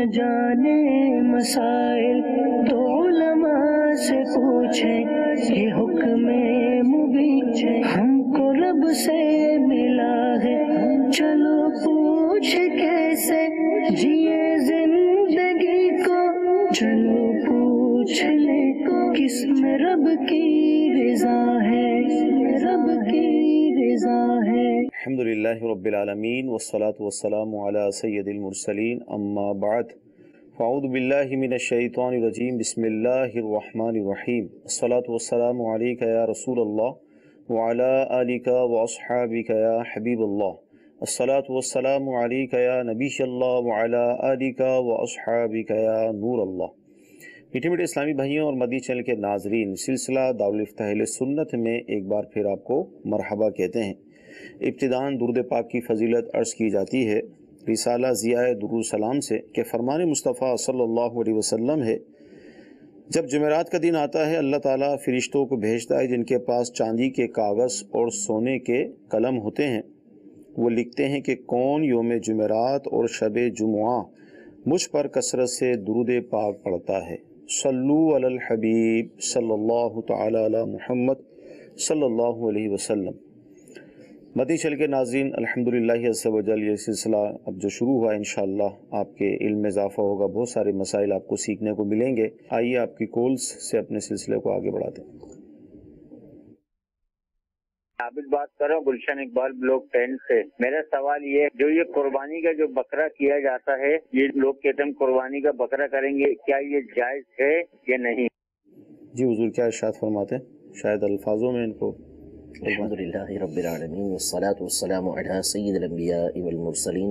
जाने मसाइल तो उलमा से पूछें, ये हुक्म मुबीन हमको रब से मिला है, चलो पूछ कैसे जिए जिंदगी को, चलो पूछ ले किस में रब की रज़ा है, रब की रज़ा है। अल्हम्दुलिल्लाहि रब्बिल आलमीन वस्सलातु वस्सलामु अला सय्यदिल मुरसलीन अम्मा बाद फ़अऊज़ु बिल्लाहि मिनश शैतानिर रजीम बिस्मिल्लाहिर रहमानिर रहीम अस्सलातु वस्सलामु अलैका या रसूलल्लाह व अला आलिका व अस्हाबिका या हबीबल्लाह अस्सलातु वस्सलामु अलैका या नबियल्लाह व अला आलिका व अस्हाबिका या नूरल्लाह। मीठे मीठे इस्लामी भाइयों और मदनी चैनल के नाजरीन, सिलसिला दारुल इफ्ताह अहले सुन्नत में एक बार फिर आपको मरहबा कहते हैं। इब्तिदान दुरूद पाक की फ़जीलत अर्ज़ की जाती है रिसाला ज़ियाए दुरूद सलाम से कि फ़रमान मुस्तफ़ा सल्लल्लाहु अलैहि वसल्लम है, जब जुमेरात का दिन आता है अल्लाह ताला फ़रिश्तों को भेजता है जिनके पास चांदी के कागज़ और सोने के कलम होते हैं। वो लिखते हैं कि कौन यौम जुमेरात और शब जुमुआ मुझ पर कसरत से दुरूद पाक पढ़ता है। सल्लू अलल हबीब सल्लल्लाहु तआला अला मुहम्मद सल्लल्लाहु अलैहि वसल्लम। मदनी चैनल के नाज़रीन, अल्हम्दुलिल्लाह अज़्ज़ा व जल ये सिलसिला अब जो शुरू हुआ इंशाअल्लाह आपके इल्म में इजाफ़ा होगा, बहुत सारे मसाइल आपको सीखने को मिलेंगे। आइए आपकी कॉल्स से अपने सिलसिले को आगे बढ़ाते हैं। आबिद बात कर रहा हूँ गुलशन इकबाल ब्लॉक 10 से। मेरा सवाल ये है, जो ये कुर्बानी का जो बकरा किया जाता है, ये लोग कहते हैं कुर्बानी का बकरा करेंगे, क्या ये जायज है या नहीं? जी हुजूर क्या इरशाद फरमाते हैं, शायद अल्फाजों में इनको। अल्हम्दुलिल्लाहि रब्बिल आलमीन वस्सलातु वस्सलामु अला सय्यिदिल अंबिया'i वल मुरसलीन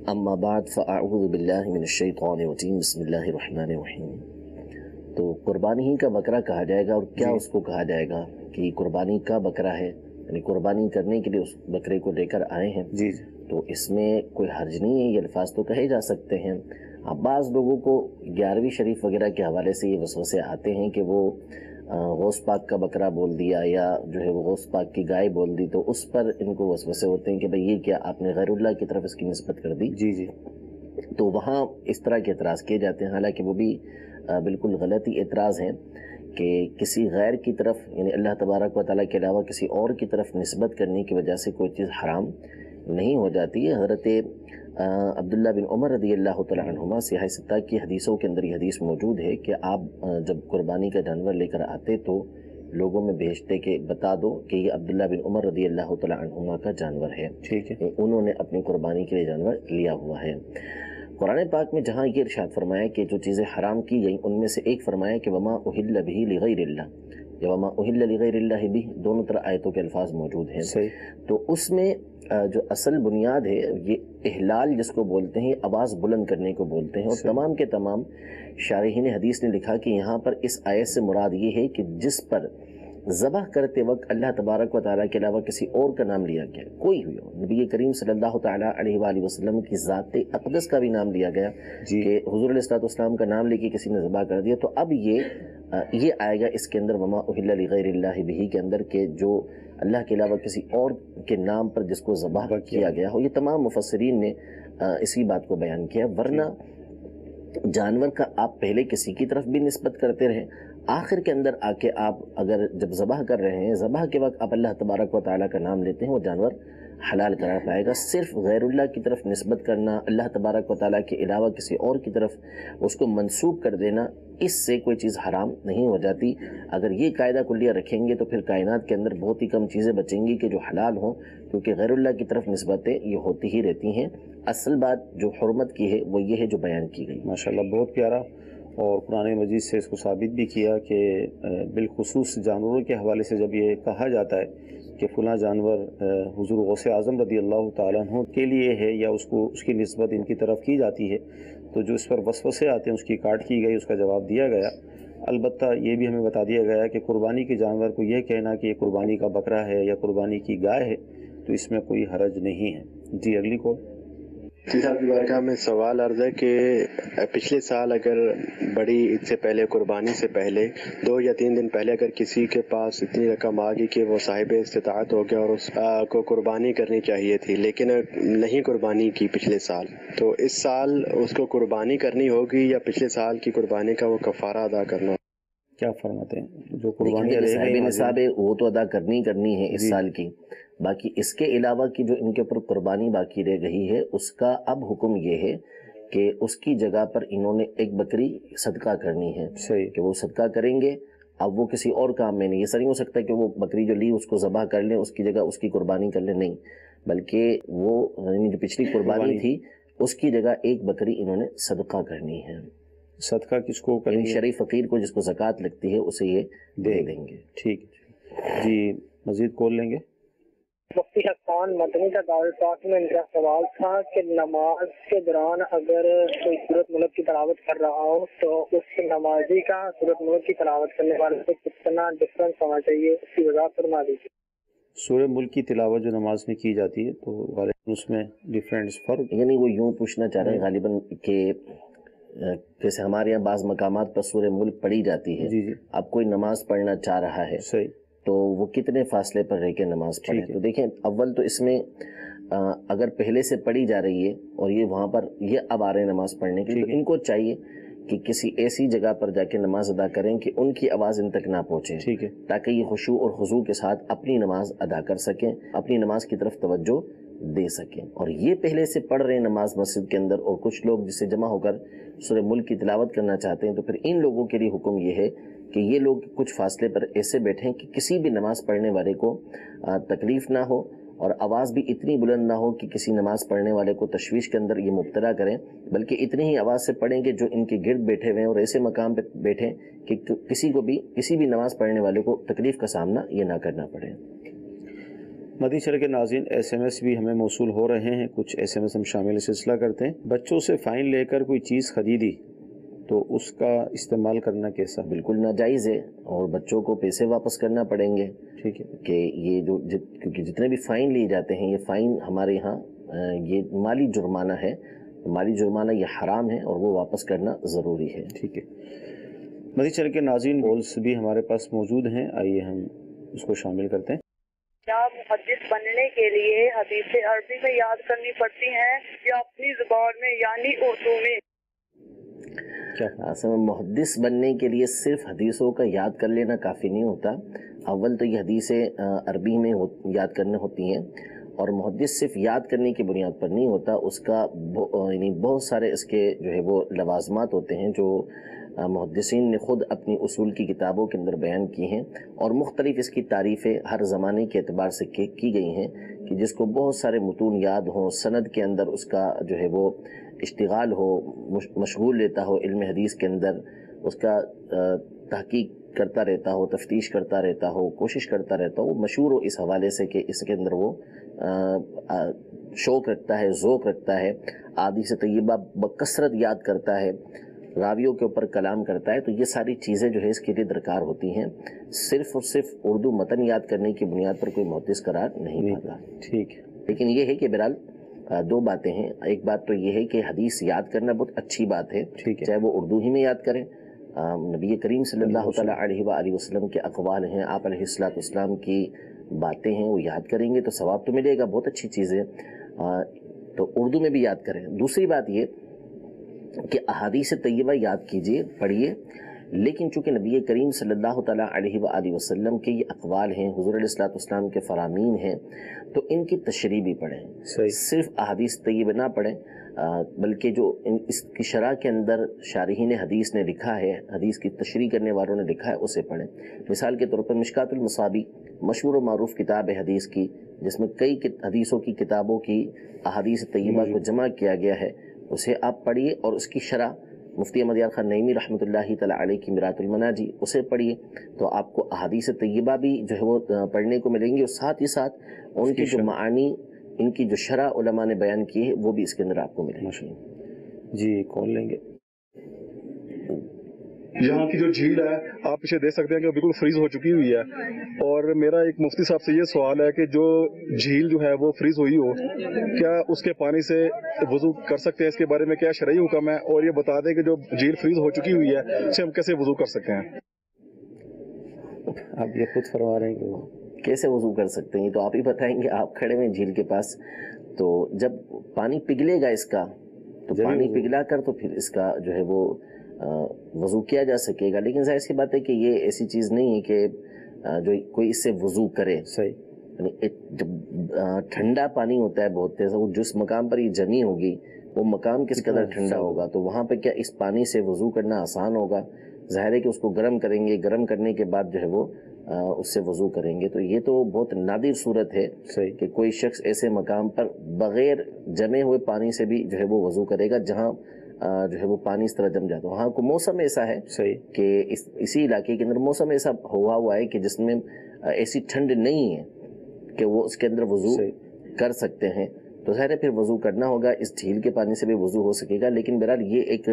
अम्मा बाद फ़अऊज़ु बिल्लाहि मिनश शैतानिर रजीम बिस्मिल्लाहिर रहमानिर रहीम। तो कुर्बानी ही का बकरा कहा जाएगा, और क्या उसको कहा जाएगा कि कुर्बानी का बकरा है, यानी कुर्बानी करने के लिए उस बकरे को लेकर आए हैं। जी तो इसमें कोई हर्ज नहीं है, ये अल्फाज तो कहे जा सकते हैं। अब बाज़ लोगों को 11वीं शरीफ वगैरह के हवाले से ये वसवसे आते हैं कि वो गौस पाक का बकरा बोल दिया या जो है वो गौस पाक की गाय बोल दी, तो उस पर इनको वसवसे होते हैं कि भाई ये क्या आपने गैरुल्लाह की तरफ इसकी निस्बत कर दी। जी जी। तो वहाँ इस तरह के एतराज़ किए जाते हैं, हालांकि वो भी बिल्कुल गलत ही एतराज़ हैं कि किसी गैर की तरफ यानी अल्लाह तबारक व तआला के अलावा किसी और की तरफ निस्बत करने की वजह से कोई चीज़ हराम नहीं हो जाती है। हज़रत अब्दुल्ला बिन उमर रज़ियल्लाहु तआला अन्हुमा से सित्ता की हदीसों के अंदर ये हदीस मौजूद है कि आप जब कुर्बानी का जानवर लेकर आते तो लोगों में भेजते कि बता दो कि ये अब्दुल्ला बिन उमर रज़ियल्लाहु तआला अन्हुमा का जानवर है, ठीक है, उन्होंने अपनी कुर्बानी के लिए जानवर लिया हुआ है। कुरान पाक में जहाँ ये इरशाद फरमाया कि जो चीज़ें हराम की गई उनमें से एक फरमाया कि वमा उहिल्ल बिही लिगैरिल्लाह या वमा उहिल्ल लिगैरिल्लाह बिही, दोनों तरह आयतों के अल्फाज मौजूद हैं। तो उसमें जो असल बुनियाद है ये इहलाल जिसको बोलते हैं, आवाज़ बुलंद करने को बोलते हैं। और तमाम के तमाम शारिहीन हदीस ने लिखा कि यहाँ पर इस आयत से मुराद ये है कि जिस पर ज़बह करते वक्त अल्लाह तबारक व तआला के अलावा किसी और का नाम लिया गया, कोई हुई हो, नबी करीम सल्लल्लाहु तआला अलैहि वसल्लम की ज़ात अक़दस का भी नाम लिया गया कि हुज़ूर अलैहिस्सलातु वस्सलाम का नाम लेके किसी ने ज़बह कर दिया, तो अब ये आएगा इसके अंदर वमा उहिल्ला लिगैरिल्लाहि बिही के अंदर के जो अल्लाह के अलावा किसी और के नाम पर जिसको ज़बह किया गया हो। ये तमाम मुफस्सिरीन ने इसी बात को बयान किया, वरना जानवर का आप पहले किसी की तरफ भी निस्बत करते रहें, आखिर के अंदर आके आप अगर जब ज़बह कर रहे हैं, ज़बह के वक्त आप अल्लाह तबारक व तआला का नाम लेते हैं, वो जानवर हलाल करार पाएगा। सिर्फ गैरुल्लाह की तरफ निस्बत करना, अल्लाह तबारक व तआला के अलावा किसी और की तरफ उसको मंसूब कर देना, इससे कोई चीज़ हराम नहीं हो जाती। अगर ये कायदा कुल्लिया रखेंगे तो फिर कायनात के अंदर बहुत ही कम चीज़ें बचेंगी कि जो हलाल हों, क्योंकि गैरुल्लाह की तरफ निस्बतें ये होती ही रहती हैं। असल बात जो हुर्मत की है वो ये है जो बयान की गई। माशाअल्लाह बहुत प्यारा, और कुरान मजीद से इसको साबित भी किया कि बिलखुसूस जानवरों के हवाले से जब ये कहा जाता है कि फ़लाँ जानवर हुज़ूर गौसे आज़म रज़ियल्लाहु तआला अन्हु के लिए है या उसकी निस्बत इनकी तरफ की जाती है, तो जो इस पर वसवसे आते हैं उसकी काट की गई, उसका जवाब दिया गया। अलबत्ता ये भी हमें बता दिया गया कि कुर्बानी के जानवर को यह कहना कि ये कुर्बानी का बकरा है या कुर्बानी की गाय है, तो इसमें कोई हरज नहीं है। जी अगली कॉल। جی صاحب کی بارگاہ میں سوال عرض ہے کہ پچھلے سال اگر بڑی عید سے پہلے، قربانی سے پہلے 2 یا 3 دن پہلے اگر کسی کے پاس اتنی رقم آ گئی کہ وہ صاحب استطاعت ہو گیا اور اس کو قربانی کرنی چاہیے تھی لیکن نہیں قربانی کی پچھلے سال، تو اس سال اس کو قربانی کرنی ہوگی یا پچھلے سال کی قربانی کا وہ کفارہ ادا کرنا؟ کیا فرماتے ہیں؟ جو قربانی صاحب نصاب ہے وہ تو ادا کرنی ہے اس سال کی، باقی اس کے علاوہ کی جو ان کے اوپر قربانی باقی رہ گئی ہے اس کا اب حکم یہ ہے کہ اس کی جگہ پر انہوں نے ایک بکری صدقہ کرنی ہے، کہ وہ صدقہ کریں گے۔ اب وہ کسی اور کام میں نہیں، یہ نہیں ہو سکتا کہ وہ بکری جو لی اس کو ذبح کر لیں، اس کی جگہ اس کی قربانی کر لیں، نہیں، بلکہ وہ جو پچھلی قربانی تھی اس کی جگہ ایک بکری انہوں نے صدقہ کرنی ہے۔ صدقہ کس کو کریں گے؟ شریف فقیر کو، جس کو زکوٰۃ لگتی ہے اسے یہ دے دیں گے۔ ٹھیک جی، مزید کال لیں گے۔ مفتی حسان مدنی کا دارالفاق میں میرا سوال تھا کہ نماز کے دوران اگر کوئی سورۃ ملک کی تلاوت کر رہا ہو تو اس نمازی کا سورۃ ملک کی تلاوت کرنے والے سے کتنا ڈفرنس ہونا چاہیے، اس کی وضاحت فرما دیجیے۔ سورہ ملک کی تلاوت جو نماز میں کی جاتی ہے تو غالباً اس میں ڈفرینس فرق، یعنی وہ یوں پوچھنا چاہ رہے ہیں غالباً کہ جیسے ہمارے یہاں بعض مقامات پر سورہ ملک پڑھی جاتی ہے، اب کوئی نماز پڑھنا چاہ رہا ہے صحیح، تو وہ کتنے فاصلے پر رہ کے نماز پڑھے؟ تو دیکھیں، اول تو اس میں اگر پہلے سے پڑھی جا رہی ہے اور یہ وہاں پر یہ اب آ رہے ہیں نماز پڑھنے کے، تو ان کو چاہیے کہ کسی ایسی جگہ پر جا کے نماز ادا کریں کہ ان کی آواز ان تک نہ پہنچے، تاکہ یہ خشوع اور خضوع کے ساتھ اپنی نماز ادا کر سکیں، اپنی نماز کی طرف توجہ دے سکیں۔ اور یہ پہلے سے پڑھ رہے ہیں نماز مسجد کے اندر اور کچھ لوگ جس سے جمع ہو کر سورہ ملک کی تلاوت کرنا چاہتے ہیں، تو پھر ان لوگوں کے لیے حکم یہ ہے کہ یہ لوگ کچھ فاصلے پر ایسے بیٹھیں کہ کسی بھی نماز پڑھنے والے کو تکلیف نہ ہو اور آواز بھی اتنی بلند نہ ہو کہ کسی نماز پڑھنے والے کو تشویش کے اندر یہ مبتلا کریں، بلکہ اتنی ہی آواز سے پڑھیں کہ جو ان کے گرد بیٹھے ہوئے ہیں اور ایسے مقام پہ بیٹھیں کہ کسی بھی نماز پڑھنے والے کو تکلیف کا سامنا یہ نہ کرنا پڑے۔ مدنی چینل کے ناظرین، ایس ایم ایس بھی ہمیں موصول ہو رہے ہیں، کچھ ایس ایم ایس ہم شامل سلسلہ کرتے ہیں۔ بچوں سے فائن لے کر کوئی چیز خریدی تو اس کا استعمال کرنا کیسا؟ بالکل ناجائز ہے اور بچوں کو پیسے واپس کرنا پڑیں گے، ٹھیک ہے، کہ یہ جو کیونکہ جتنے بھی فائن لیے جاتے ہیں، یہ فائن ہمارے یہاں یہ مالی جرمانہ ہے، مالی جرمانہ یہ حرام ہے اور وہ واپس کرنا ضروری ہے۔ ٹھیک ہے، مدنی چینل کے ناظرین، کالز بھی ہمارے پاس موجود ہیں، آئیے ہم اس کو شامل کرتے ہیں۔ کیا محدث بننے کے لیے حدیث عربی میں یاد کرنی پڑتی ہیں یا اپنی زبان میں یعنی اردو میں؟ اصل میں محدث بننے کے لیے صرف حدیثوں کا یاد کر لینا کافی نہیں ہوتا، اول تو یہ حدیثیں عربی میں یاد کرنے ہوتی ہیں، اور محدث صرف یاد کرنے کی بنیاد پر نہیں ہوتا، اس کا یعنی بہت سارے اس کے جو ہے وہ لوازمات ہوتے ہیں جو محدثین نے خود اپنی اصول کی کتابوں کے اندر بیان کی ہیں، اور مختلف اس کی تعریفیں ہر زمانے کے اعتبار سے کی گئی ہیں کہ جس کو بہت سارے متون یاد ہوں، سند کے اندر اس کا جو ہے وہ اشتغال ہو، مشغول لیتا ہو، علم حدیث کے اندر اس کا تحقیق کرتا رہتا ہو، تفتیش کرتا رہتا ہو، کوشش کرتا رہتا ہو، وہ مشہور ہو اس حوالے سے کہ اس کے اندر وہ شوق رکھتا ہے، ذوق رکھتا ہے، احادیث طیبہ بکثرت یاد کرتا ہے، راویوں کے اوپر کلام کرتا ہے، تو یہ ساری چیزیں جو ہے اس کے لیے درکار ہوتی ہیں۔ صرف اور صرف اردو متن یاد کرنے کی بنیاد پر کوئی محدث قرار نہیں پاتا۔ ٹھیک ہے، لیکن یہ ہے کہ بہرحال دو باتیں ہیں، ایک بات تو یہ ہے کہ حدیث یاد کرنا بہت اچھی بات ہے، چاہے وہ اردو ہی میں یاد کریں، نبی کریم صلی اللہ تعالیٰ علیہ وآلہ وسلم کے اقوال ہیں، آپ علیہ السلام کی باتیں ہیں، وہ یاد کریں گے تو ثواب تو ملے گا، بہت اچھی چیز ہے، تو اردو میں بھی یاد کریں۔ دوسری بات یہ کہ احادیث طیبہ یاد کیجئے، پڑھیے، لیکن چونکہ نبی کریم صلی اللہ تعالیٰ علیہ وآلہ وسلم کے یہ اقوال ہیں، حضور علیہ السلام کے فرامین ہیں، تو ان کی تشریح بھی پڑھیں، صرف احادیث طیبہ نہ پڑھیں، بلکہ جو اس کی شرح کے اندر شارحین حدیث نے لکھا ہے، حدیث کی تشریح کرنے والوں نے لکھا ہے، اسے پڑھیں۔ مثال کے طور پر مشکات المصابی مشہور و معروف کتاب ہے حدیث کی، جس میں کئی حدیثوں کی کتابوں کی احادیث طیبہ کو جمع کیا گیا ہے، اسے آپ پڑھیے، اور اس کی شرح مفتی احمد یار خان نعیمی رحمۃ اللہ تعالیٰ علیہ کی مرات المناجی، اسے پڑھیے، تو آپ کو احادیث طیبہ بھی جو ہے وہ پڑھنے کو ملیں گی، اور ساتھ ہی ساتھ ان کی جو معانی، ان کی جو شرح علماء نے بیان کی ہے، وہ بھی اس کے اندر آپ کو ملیں گی۔ جی، کون لیں گے؟ यहाँ की जो झील है आप पीछे देख सकते हैं कि बिल्कुल फ्रीज हो चुकी हुई है। और मेरा एक मुफ्ती साहब से ये सवाल है कि जो झील जो है वो फ्रीज हुई हो, क्या उसके पानी से वजू कर सकते हैं? इसके बारे में क्या शरई हुक्म है? और ये बता दें कि जो झील फ्रीज हो चुकी हुई है उसे हम कैसे वजू कर सकते हैं? आप ये खुद फरमा रहे हैं कि वो कैसे वजू कर सकते हैं, तो आप ही बताएंगे। आप खड़े हुए झील के पास, तो जब पानी पिघलेगा इसका, तो पानी पिघला कर तो फिर इसका जो है वो वजू किया जा सकेगा। लेकिन जाहिर सी बात है कि ये ऐसी चीज़ नहीं है कि जो कोई इससे वजू करे। सही, जब ठंडा पानी होता है बहुत तेज, वो जिस मकाम पर ये जमी होगी वो मकाम किस कदर ठंडा होगा, तो वहाँ पे क्या इस पानी से वजू करना आसान होगा? ज़ाहिर है कि उसको गर्म करेंगे, गर्म करने के बाद जो है वो उससे वजू करेंगे। तो ये तो बहुत नादिर सूरत है कि कोई शख्स ऐसे मकाम पर बगैर जमे हुए पानी से भी जो है वो वजू करेगा जहाँ जो है वो पानी इस तरह जम जाता है। वहाँ को मौसम ऐसा है कि इसी इलाके के अंदर मौसम ऐसा हुआ है कि जिसमें ऐसी ठंड नहीं है कि वो उसके अंदर वजू कर सकते हैं। तो ज़ाहिर है फिर वजू करना होगा, इस झील के पानी से भी वजू हो सकेगा। लेकिन बहरहाल ये एक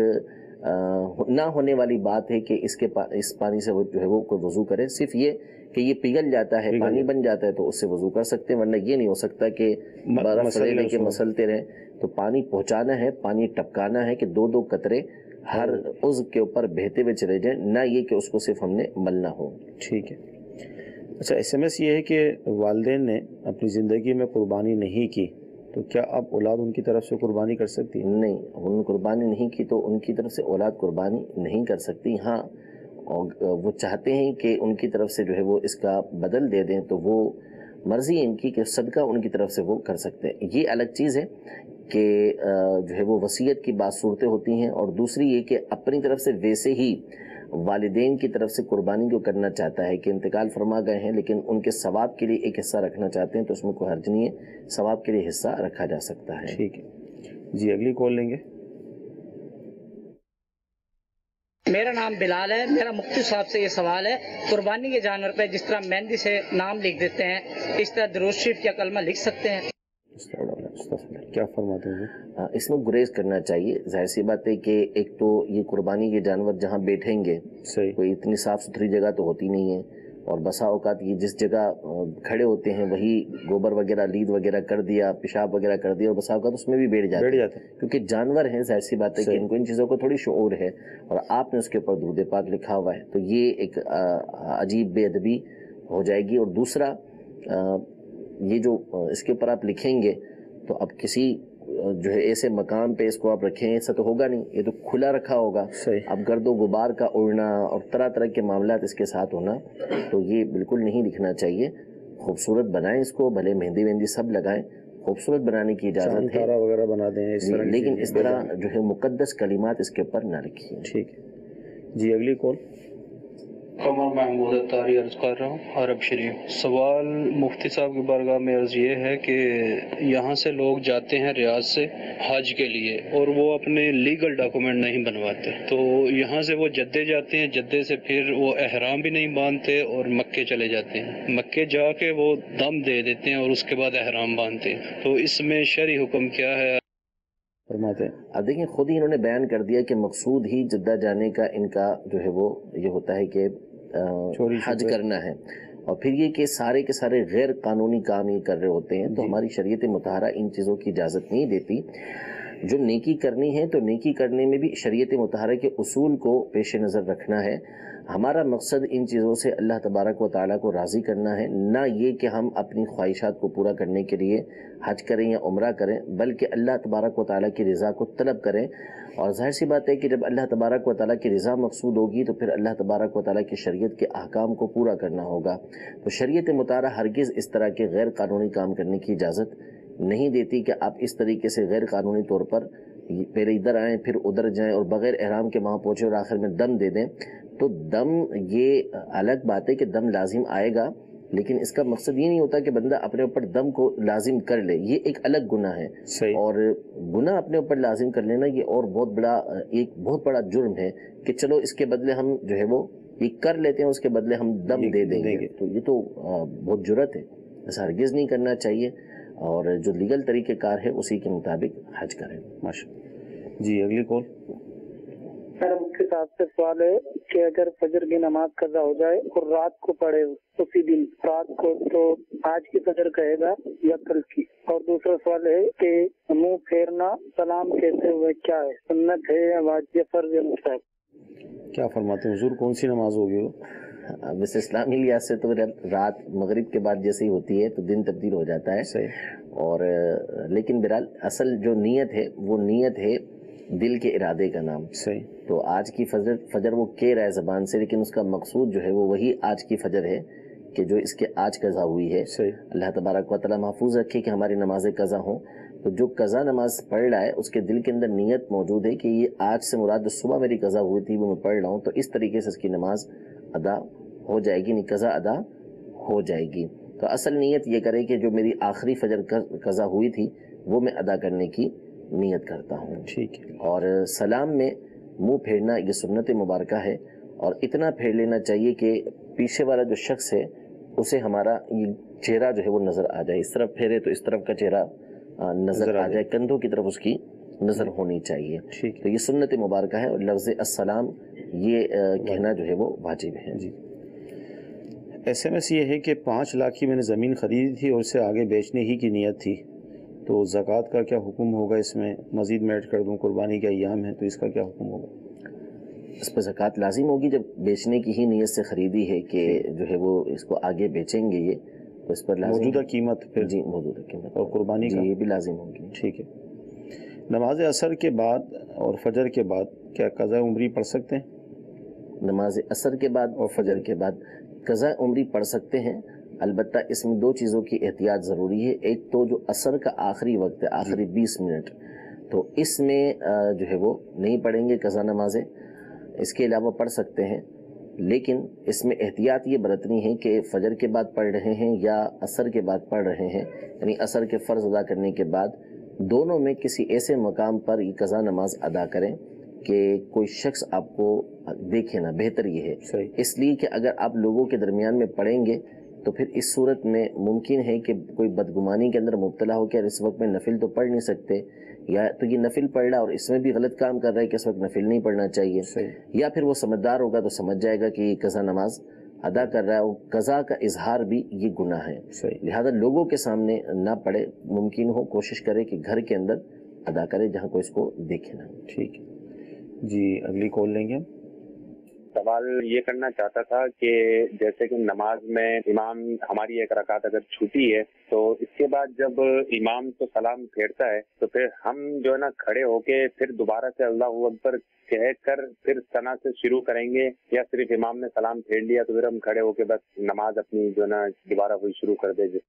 ना होने वाली बात है कि इस पानी से जो है वो कोई वजू करे। सिर्फ ये कि ये पिघल जाता है, पानी बन जाता है, तो उससे वजू कर सकते हैं। वरना ये नहीं हो सकता कि बर्फ लेके मसलते रहें। तो पानी पहुंचाना है, पानी टपकाना है कि दो दो कतरे हर उज़्व के ऊपर बहते हुए चले जाएं, ना ये कि उसको सिर्फ हमने मलना हो। ठीक है। अच्छा, SMS ये है कि वालिदैन ने अपनी ज़िंदगी में कुर्बानी नहीं की, तो क्या अब औलाद उनकी तरफ से कुर्बानी कर सकती है? नहीं, उन्होंने कुर्बानी नहीं की तो उनकी तरफ से औलाद कुर्बानी नहीं कर सकती। हाँ, और वो चाहते हैं कि उनकी तरफ से जो है वो इसका बदल दे दें, तो वो मर्जी है इनकी कि सदका उनकी तरफ से वो कर सकते हैं। ये अलग चीज़ है कि जो है वो वसीयत की बात सूरतें होती हैं, और दूसरी ये कि अपनी तरफ से वैसे ही वालिदैन की तरफ से कुर्बानी को करना चाहता है कि इंतकाल फरमा गए हैं लेकिन उनके सवाब के लिए एक हिस्सा रखना चाहते हैं, तो उसमें कोई हर्ज नहीं है, सवाब के लिए हिस्सा रखा जा सकता है। ठीक है जी, अगली कॉल लेंगे। मेरा नाम बिलाल है। मेरा मुफ्ती साहब से ये सवाल है, कुर्बानी के जानवर पे जिस तरह मेहंदी से नाम लिख देते हैं, इस तरह दुरूद शरीफ या कलमा लिख सकते हैं? क्या फरमाते हैं? इसमें गुरेज करना चाहिए। जाहिर सी बात है कि एक तो ये कुर्बानी के जानवर जहाँ बैठेंगे कोई इतनी साफ सुथरी जगह तो होती नहीं है, और बसा औकात ये जिस जगह खड़े होते हैं वही गोबर वगैरह लीद वगैरह कर दिया, पेशाब वगैरह कर दिया, और बसा औकात उसमें भी बैठ जाते हैं क्योंकि जानवर हैं। जाहिर सी बात है कि इनको इन चीज़ों को थोड़ी शऊर है, और आपने उसके ऊपर दुरूद पाक लिखा हुआ है, तो ये एक अजीब बेअदबी हो जाएगी। और दूसरा ये जो इसके ऊपर आप लिखेंगे तो अब किसी जो है ऐसे मकाम पे इसको आप रखें, ऐसा तो होगा नहीं, ये तो खुला रखा होगा। अब गर्दो गुबार का उड़ना और तरह तरह के मामलात इसके साथ होना, तो ये बिल्कुल नहीं लिखना चाहिए। खूबसूरत बनाएं इसको, भले मेहंदी वेहंदी सब लगाएं, खूबसूरत बनाने की इजाज़त है, वगैरह बना दें इस तरह, लेकिन इस तरह जो है मुकद्दस कलिमात इसके ऊपर ना लिखिए। ठीक है जी, अगली कॉल। कमर महमूद अत्तारी अर्ज कर रहा हूँ, अरब शरीफ। सवाल मुफ्ती साहब की बारगाह में अर्ज ये है कि यहाँ से लोग जाते हैं रियाज से हज के लिए और वो अपने लीगल डॉक्यूमेंट नहीं बनवाते, तो यहाँ से वो जद्दे जाते हैं, जद्दे से फिर वो एहराम भी नहीं बांधते और मक्के चले जाते हैं, मक्के जाके वो दम दे देते हैं और उसके बाद एहराम बांधते हैं। तो इसमें शरई हुक्म क्या है? अब देखिए, खुद ही इन्होंने बयान कर दिया कि मकसूद ही जद्दा जाने का इनका जो है वो ये होता है कि हज करना है, और फिर ये कि सारे के सारे गैर कानूनी काम ये कर रहे होते हैं। तो हमारी शरीयत मुतहरा इन चीज़ों की इजाज़त नहीं देती। जो नेकी करनी है तो नेकी करने में भी शरीयत मुतहरा के उसूल को पेश नज़र रखना है। हमारा मकसद इन चीज़ों से अल्लाह तबारक व तआला को राज़ी करना है, ना ये कि हम अपनी ख्वाहिशात को पूरा करने के लिए हज करें या उम्रा करें, बल्कि अल्लाह तबारक व तआला की रज़ा को तलब करें। और ज़ाहिर सी बात है कि जब अल्लाह तबारक व तआला की रज़ा मकसूद होगी तो फिर अल्लाह तबारक व तआला की शरीयत के अहकाम को पूरा करना होगा। तो शरीयत मुतहरा हरगिज़ इस तरह के गैर कानूनी काम करने की इजाज़त नहीं देती कि आप इस तरीके से गैर कानूनी तौर पर पहले इधर आएँ फिर उधर जाएँ और बग़ैर एहराम के वहाँ पहुँचे और आखिर में दम दे दें। तो दम, ये अलग बात है कि दम लाजिम आएगा, लेकिन इसका मकसद ये नहीं होता कि बंदा अपने ऊपर दम को लाजिम कर ले, ये एक अलग गुनाह है। और गुनाह अपने ऊपर लाजिम कर लेना ये और एक बहुत बड़ा जुर्म है कि चलो इसके बदले हम जो है वो ये कर लेते हैं, उसके बदले हम दम दे देंगे। तो ये तो बहुत जुर्रत है, ऐसा हरगिज़ नहीं करना चाहिए, और जो लीगल तरीक़ेकार है उसी के मुताबिक हज करें। माशा जी, अगली कॉल। मेरा मुफ्ती साहब से सवाल है कि अगर फजर की नमाज कज़ा हो जाए और रात को पढ़े उसी दिन रात को, तो आज की फजर कहेगा या कल की? और दूसरा सवाल है कि मुंह फेरना सलाम कहते हुए क्या है, सुन्नत है या वाजिब या फर्ज या मुस्तहब? क्या फरमाते हैं हुजूर, कौन सी नमाज होगी वो? वैसे इस्लामी लिहाज से तो रात मगरिब के बाद जैसे ही होती है तो दिन तब्दील हो जाता है। सही। और लेकिन बहरहाल असल जो नीयत है वो नीयत है दिल के इरादे का नाम। सही। तो आज की फजर वो कह रहा है ज़बान से, लेकिन उसका मकसूद जो है वो वही आज की फजर है कि जो इसके आज कज़ा हुई है। सही। अल्लाह तबारक व तआला महफूज रखे कि हमारी नमाज़ें कज़ा हों। तो जो कज़ा नमाज पढ़ रहा है उसके दिल के अंदर नीयत मौजूद है कि ये आज से मुराद जो सुबह मेरी कज़ा हुई थी वो मैं पढ़ रहा हूँ, तो इस तरीके से इसकी नमाज अदा हो जाएगी, नहीं कज़ा अदा हो जाएगी। तो असल नीयत ये करे कि जो मेरी आखिरी फजर कज़ा हुई थी वो मैं अदा करने की नीयत करता हूँ। ठीक है। और सलाम में मुंह फेरना ये सुन्नत मुबारका है, और इतना फेर लेना चाहिए कि पीछे वाला जो शख्स है उसे हमारा ये चेहरा जो है वो नज़र आ जाए। इस तरफ फेरे तो इस तरफ का चेहरा नज़र आ जाए, कंधों की तरफ उसकी नज़र होनी चाहिए। ठीक। तो ये सुन्नत मुबारका है, और लफ्ज़ अस्सलाम ये कहना जो है वो वाजिब है। जी। SMS ये है कि 5 लाख की मैंने ज़मीन ख़रीदी थी और उसे आगे बेचने ही की नीयत थी, तो ज़कात का क्या हुक्म होगा इसमें? मज़ीद मैं ऐड कर दूँ, कुर्बानी का अय्याम है तो इसका क्या हुक्म होगा? इस पर ज़कात लाजिम होगी जब बेचने की ही नीयत से ख़रीदी है कि जो है वो इसको आगे बेचेंगे ये, तो इस पर मौजूदा कीमत फिर? जी, मौजूदा कीमत और कुर्बानी का ये भी लाजिम होगी। ठीक है। नमाज असर के बाद और फजर के बाद क्या क़ज़ा उम्री पढ़ सकते हैं? नमाज असर के बाद और फजर के बाद क़ज़ा उम्री पढ़ सकते हैं, अलबत्ता इसमें 2 चीज़ों की एहतियात ज़रूरी है। एक तो जो असर का आखिरी वक्त है, आखिरी 20 मिनट, तो इसमें जो है वो नहीं पढ़ेंगे क़ज़ा नमाज़ें, इसके अलावा पढ़ सकते हैं, लेकिन इसमें एहतियात ये बरतनी है कि फ़जर के बाद पढ़ रहे हैं या असर के बाद पढ़ रहे हैं, यानी असर के फ़र्ज़ अदा करने के बाद दोनों में किसी ऐसे मकाम पर ये क़ज़ा नमाज अदा करें कि कोई शख्स आपको देखे ना। बेहतर ये है इसलिए कि अगर आप लोगों के दरमियान में पढ़ेंगे तो फिर इस सूरत में मुमकिन है कि कोई बदगुमानी के अंदर मुब्तला हो कि यार इस वक्त में नफिल तो पढ़ नहीं सकते, या तो ये नफिल पढ़ रहा और इसमें भी गलत काम कर रहा है कि इस वक्त नफिल नहीं पढ़ना चाहिए, या फिर वो समझदार होगा तो समझ जाएगा कि ये क़ज़ा नमाज अदा कर रहा है और क़ज़ा का इजहार भी ये गुनाह है। लिहाजा लोगों के सामने ना पढ़े, मुमकिन हो कोशिश करे कि घर के अंदर अदा करे जहाँ कोई इसको देखे ना। ठीक है जी, अगली कॉल लेंगे हम। सवाल ये करना चाहता था कि जैसे कि नमाज में इमाम हमारी एक रकात अगर छूटी है तो इसके बाद जब इमाम तो सलाम फेरता है तो फिर हम जो है ना खड़े होके फिर दोबारा से अल्लाहू अकबर कह कर फिर सना से शुरू करेंगे, या सिर्फ इमाम ने सलाम फेर लिया तो फिर हम खड़े होके बस नमाज अपनी जो है ना दोबारा वही शुरू कर दे?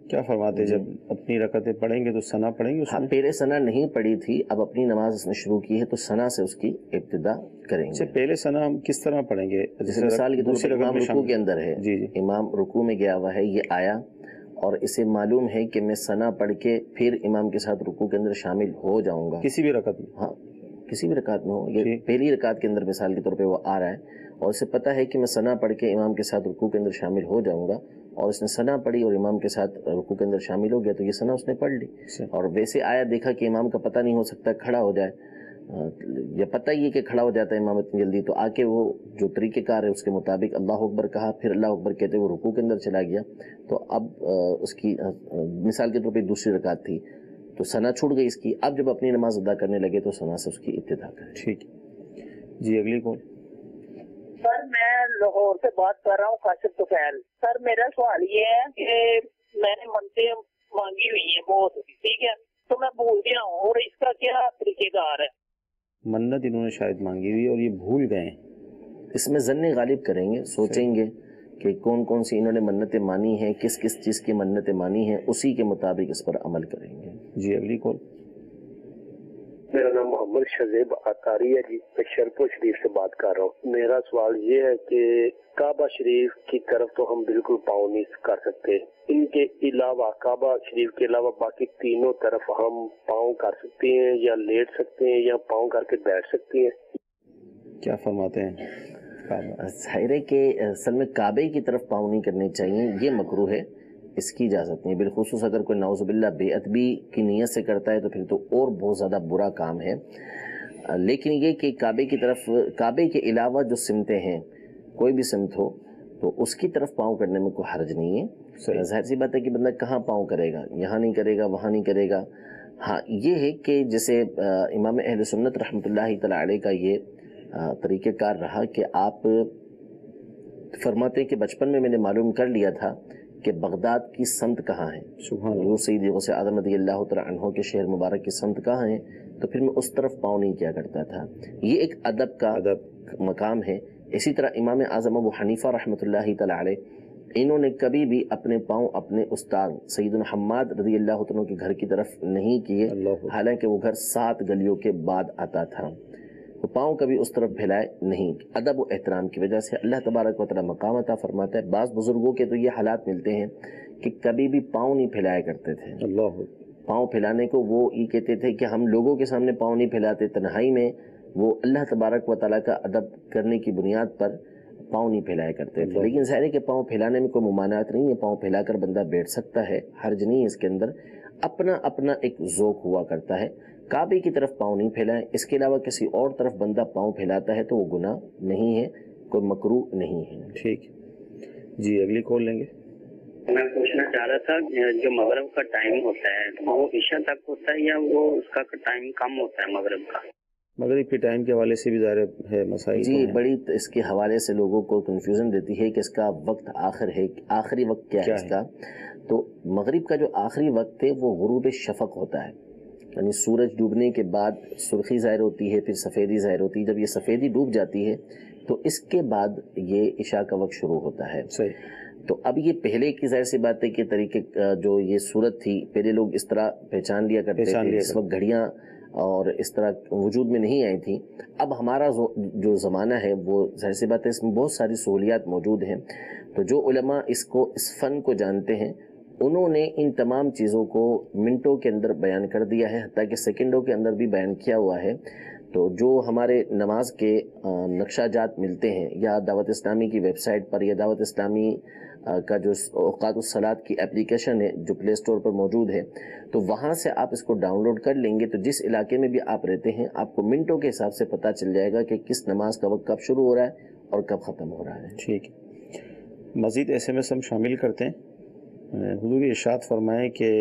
क्या फरमाते, जब अपनी रकतें पढ़ेंगे तो सना पढ़ेंगे? हाँ, पहले सना नहीं पढ़ी थी, अब अपनी नमाज उसने शुरू की है तो सना से उसकी इब्तिदा करेंगे। पहले सना हम किस तरह पढ़ेंगे? जैसे मिसाल के तौर पर इमाम रुकू के अंदर है, जी जी, इमाम रुकू में गया हुआ है, ये आया और इसे मालूम है कि मैं सना पढ़ के फिर इमाम के साथ रुकू के अंदर शामिल हो जाऊंगा किसी भी रकत में। हाँ, किसी भी रकात में हो, ये पहली रकात के अंदर मिसाल के तौर पे वो आ रहा है और उसे पता है कि मैं सना पढ़ के इमाम के साथ रुकू के अंदर शामिल हो जाऊंगा, और उसने सना पढ़ी और इमाम के साथ रुकू के अंदर शामिल हो गया तो ये सना उसने पढ़ ली। और वैसे आया देखा कि इमाम का पता नहीं हो सकता खड़ा हो जाए, या पता ही है कि खड़ा हो जाता है इमाम इतनी जल्दी, तो आके वो जो तरीक़ेकार है उसके मुताबिक अल्लाह अकबर कहा, फिर अल्लाह अकबर कहते हुए रुकू के अंदर चला गया। तो अब उसकी मिसाल के तौर पर दूसरी रकात थी तो सना छूट गई इसकी, अब जब अपनी नमाज अदा करने लगे तो सना से उसकी इब्तिदा करें। ठीक जी, अगली कौन? सर मैं लाहौर से बात कर रहा हूँ, काशिफ तुफैल। सर मेरा सवाल ये है कि मैंने मन्नतें मांगी हुई हैं बहुत, ठीक है, तो मैं भूल गया हूँ और इसका क्या तरीकेकार है? मन्नत इन्होंने शायद मांगी हुई और ये भूल गए। इसमें ज़न्ने गालिब करेंगे, सोचेंगे कि कौन कौन सी इन्होंने मन्नतें मानी हैं, किस किस चीज़ की मन्नतें मानी हैं, उसी के मुताबिक इस पर अमल करेंगे। जी, अगली कॉल। मेरा नाम मोहम्मद शजेब अतारी है जी, मैं शरफो शरीफ से बात कर रहा हूँ। मेरा सवाल ये है कि काबा शरीफ की तरफ तो हम बिल्कुल पाँव नहीं कर सकते, इनके अलावा काबा शरीफ के अलावा बाकी तीनों तरफ हम पाँव कर सकते हैं या लेट सकते हैं या पाँव करके बैठ सकते हैं? क्या फरमाते हैं? जाहिर है कि असल में काबे की तरफ पाँव नहीं करने चाहिए, ये मकरूह है, इसकी इजाज़त नहीं। बिलखुसूस अगर कोई नाउज़ुबिल्लाह बेअदबी की नीयत से करता है तो फिर तो और बहुत ज़्यादा बुरा काम है। لیکن یہ کہ کعبے کی طرف، کعبے کے علاوہ جو سمتیں ہیں، کوئی بھی سمت ہو تو اس کی طرف پاؤں کرنے میں کوئی حرج نہیں ہے. ظاہر سی بات ہے کہ بندہ کہاں پاؤں کرے گا، یہاں نہیں کرے گا، وہاں نہیں کرے گا. ہاں یہ ہے کہ جیسے امام اہل سنت رحمۃ اللہ تعالی علیہ کا یہ طریقہ کار رہا کہ آپ فرماتے ہیں کہ بچپن میں نے معلوم کر لیا تھا کہ بغداد کی سمت کہاں ہے. سبحان اللہ. سیدی غوث اعظم رضی اللہ تعالی عنہ کے شہر مبارک کی سمت کہاں ہے، تو پھر میں اس طرف پاؤں نہیں کیا کرتا تھا. یہ ایک ادب کا مقام ہے. اسی طرح امام اعظم ابو حنیفہ رحمۃ اللہ تعالی علیہ، انہوں نے کبھی بھی اپنے پاؤں اپنے استاد سیدنا حماد رضی اللہ عنہ کے گھر کی طرف نہیں کیے، حالانکہ وہ گھر 7 گلیوں کے بعد آتا تھا. وہ پاؤں کبھی اس طرف پھیلائے نہیں. ادب و احترام کی وجہ سے اللہ تبارک و تعالی مقام عطا فرماتا ہے. بعض بزرگوں کے تو یہ حالات ملتے ہیں کہ کبھی بھی پاؤں نہیں پھیلایا کرتے تھے. پاؤں پھیلانے کو وہ یہ کہتے تھے کہ ہم لوگوں کے سامنے پاؤں نہیں پھیلاتے، تنہائی میں وہ اللہ تبارک و تعالیٰ کا ادب کرنے کی بنیاد پر پاؤں نہیں پھیلایا کرتے تھے. لیکن ظاہر ہے کہ پاؤں پھیلانے میں کوئی ممانعت نہیں ہے، پاؤں پھیلا کر بندہ بیٹھ سکتا ہے، حرج نہیں ہے اس کے اندر. اپنا اپنا ایک ذوق ہوا کرتا ہے. کعبے کی طرف پاؤں نہیں پھیلائیں، اس کے علاوہ کسی اور طرف بندہ پاؤں پھیلاتا ہے تو وہ گناہ نہیں ہے، کوئی مکروہ نہیں ہے. ٹھیک جی، اگلی کال لیں گے. میں پوچھنا چاہ رہا تھا جو مغرب کا ٹائم ہوتا ہے وہ عشاء تک ہوتا ہے یا وہ اس کا ٹائم کم ہوتا ہے مغرب کا؟ مغرب کے ٹائم کے حوالے سے بھی ظاہر ہے مسائل جی، بڑی اس کے حوالے سے لوگوں کو کنفیوژن دیتی ہے کہ اس کا وقت آخر ہے، آخری وقت کیا ہے اس کا. تو مغرب کا جو آخری وقت ہے وہ غروب شفق ہوتا ہے، یعنی سورج ڈوبنے کے بعد سرخی ظاہر ہوتی ہے، پھر سفیدی ظاہر ہوتی ہے. جب یہ سفیدی ڈوب جاتی ہے تو اس کے بعد یہ عشاء کا وقت شروع ہوتا ہے. صحیح. تو اب یہ پہلے کی ظاہر سی بات ہے کہ طریقے جو یہ صورت تھی، پہلے لوگ اس طرح پہچان لیا کرتے تھے. اس وقت گھڑیاں اور اس طرح وجود میں نہیں آئی تھیں. اب ہمارا جو زمانہ ہے وہ ظاہر سی بات ہے اس میں بہت ساری سہولیات موجود ہیں. تو جو علماء اس فن کو جانتے ہیں انہوں نے ان تمام چیزوں کو منٹوں کے اندر بیان کر دیا ہے، حتیٰ کہ سیکنڈوں کے اندر بھی بیان کیا ہوا ہے. تو جو ہمارے نماز کے نقشہ جات ملتے ہیں یا دعوت اسلامی کی ویب سائٹ پر یا دعوت اسلامی کا جو اوقات الصلاۃ کی اپلیکیشن ہے جو پلے اسٹور پر موجود ہے، تو وہاں سے آپ اس کو ڈاؤن لوڈ کر لیں گے تو جس علاقے میں بھی آپ رہتے ہیں آپ کو منٹوں کے حساب سے پتہ چل جائے گا کہ کس نماز کا وقت کب شروع ہو رہا ہے اور کب ختم ہو رہا ہے. ٹھیک. مزید SMS ہم شامل کرتے ہیں. حضور ارشاد فرمائے کہ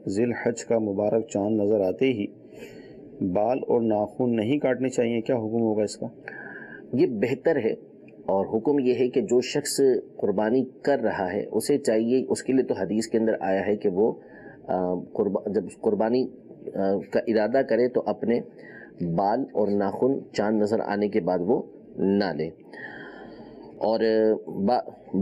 ذی الحج کا مبارک چاند نظر آتے ہی بال اور ناخن نہیں کاٹنے چاہیے، کیا حکم ہوگا اس کا؟ یہ بہتر ہے، اور حکم یہ ہے کہ جو شخص قربانی کر رہا ہے اسے چاہیے، اس کے لیے تو حدیث کے اندر آیا ہے کہ وہ جب قربانی کا ارادہ کرے تو اپنے بال اور ناخن چاند نظر آنے کے بعد وہ نہ لے. اور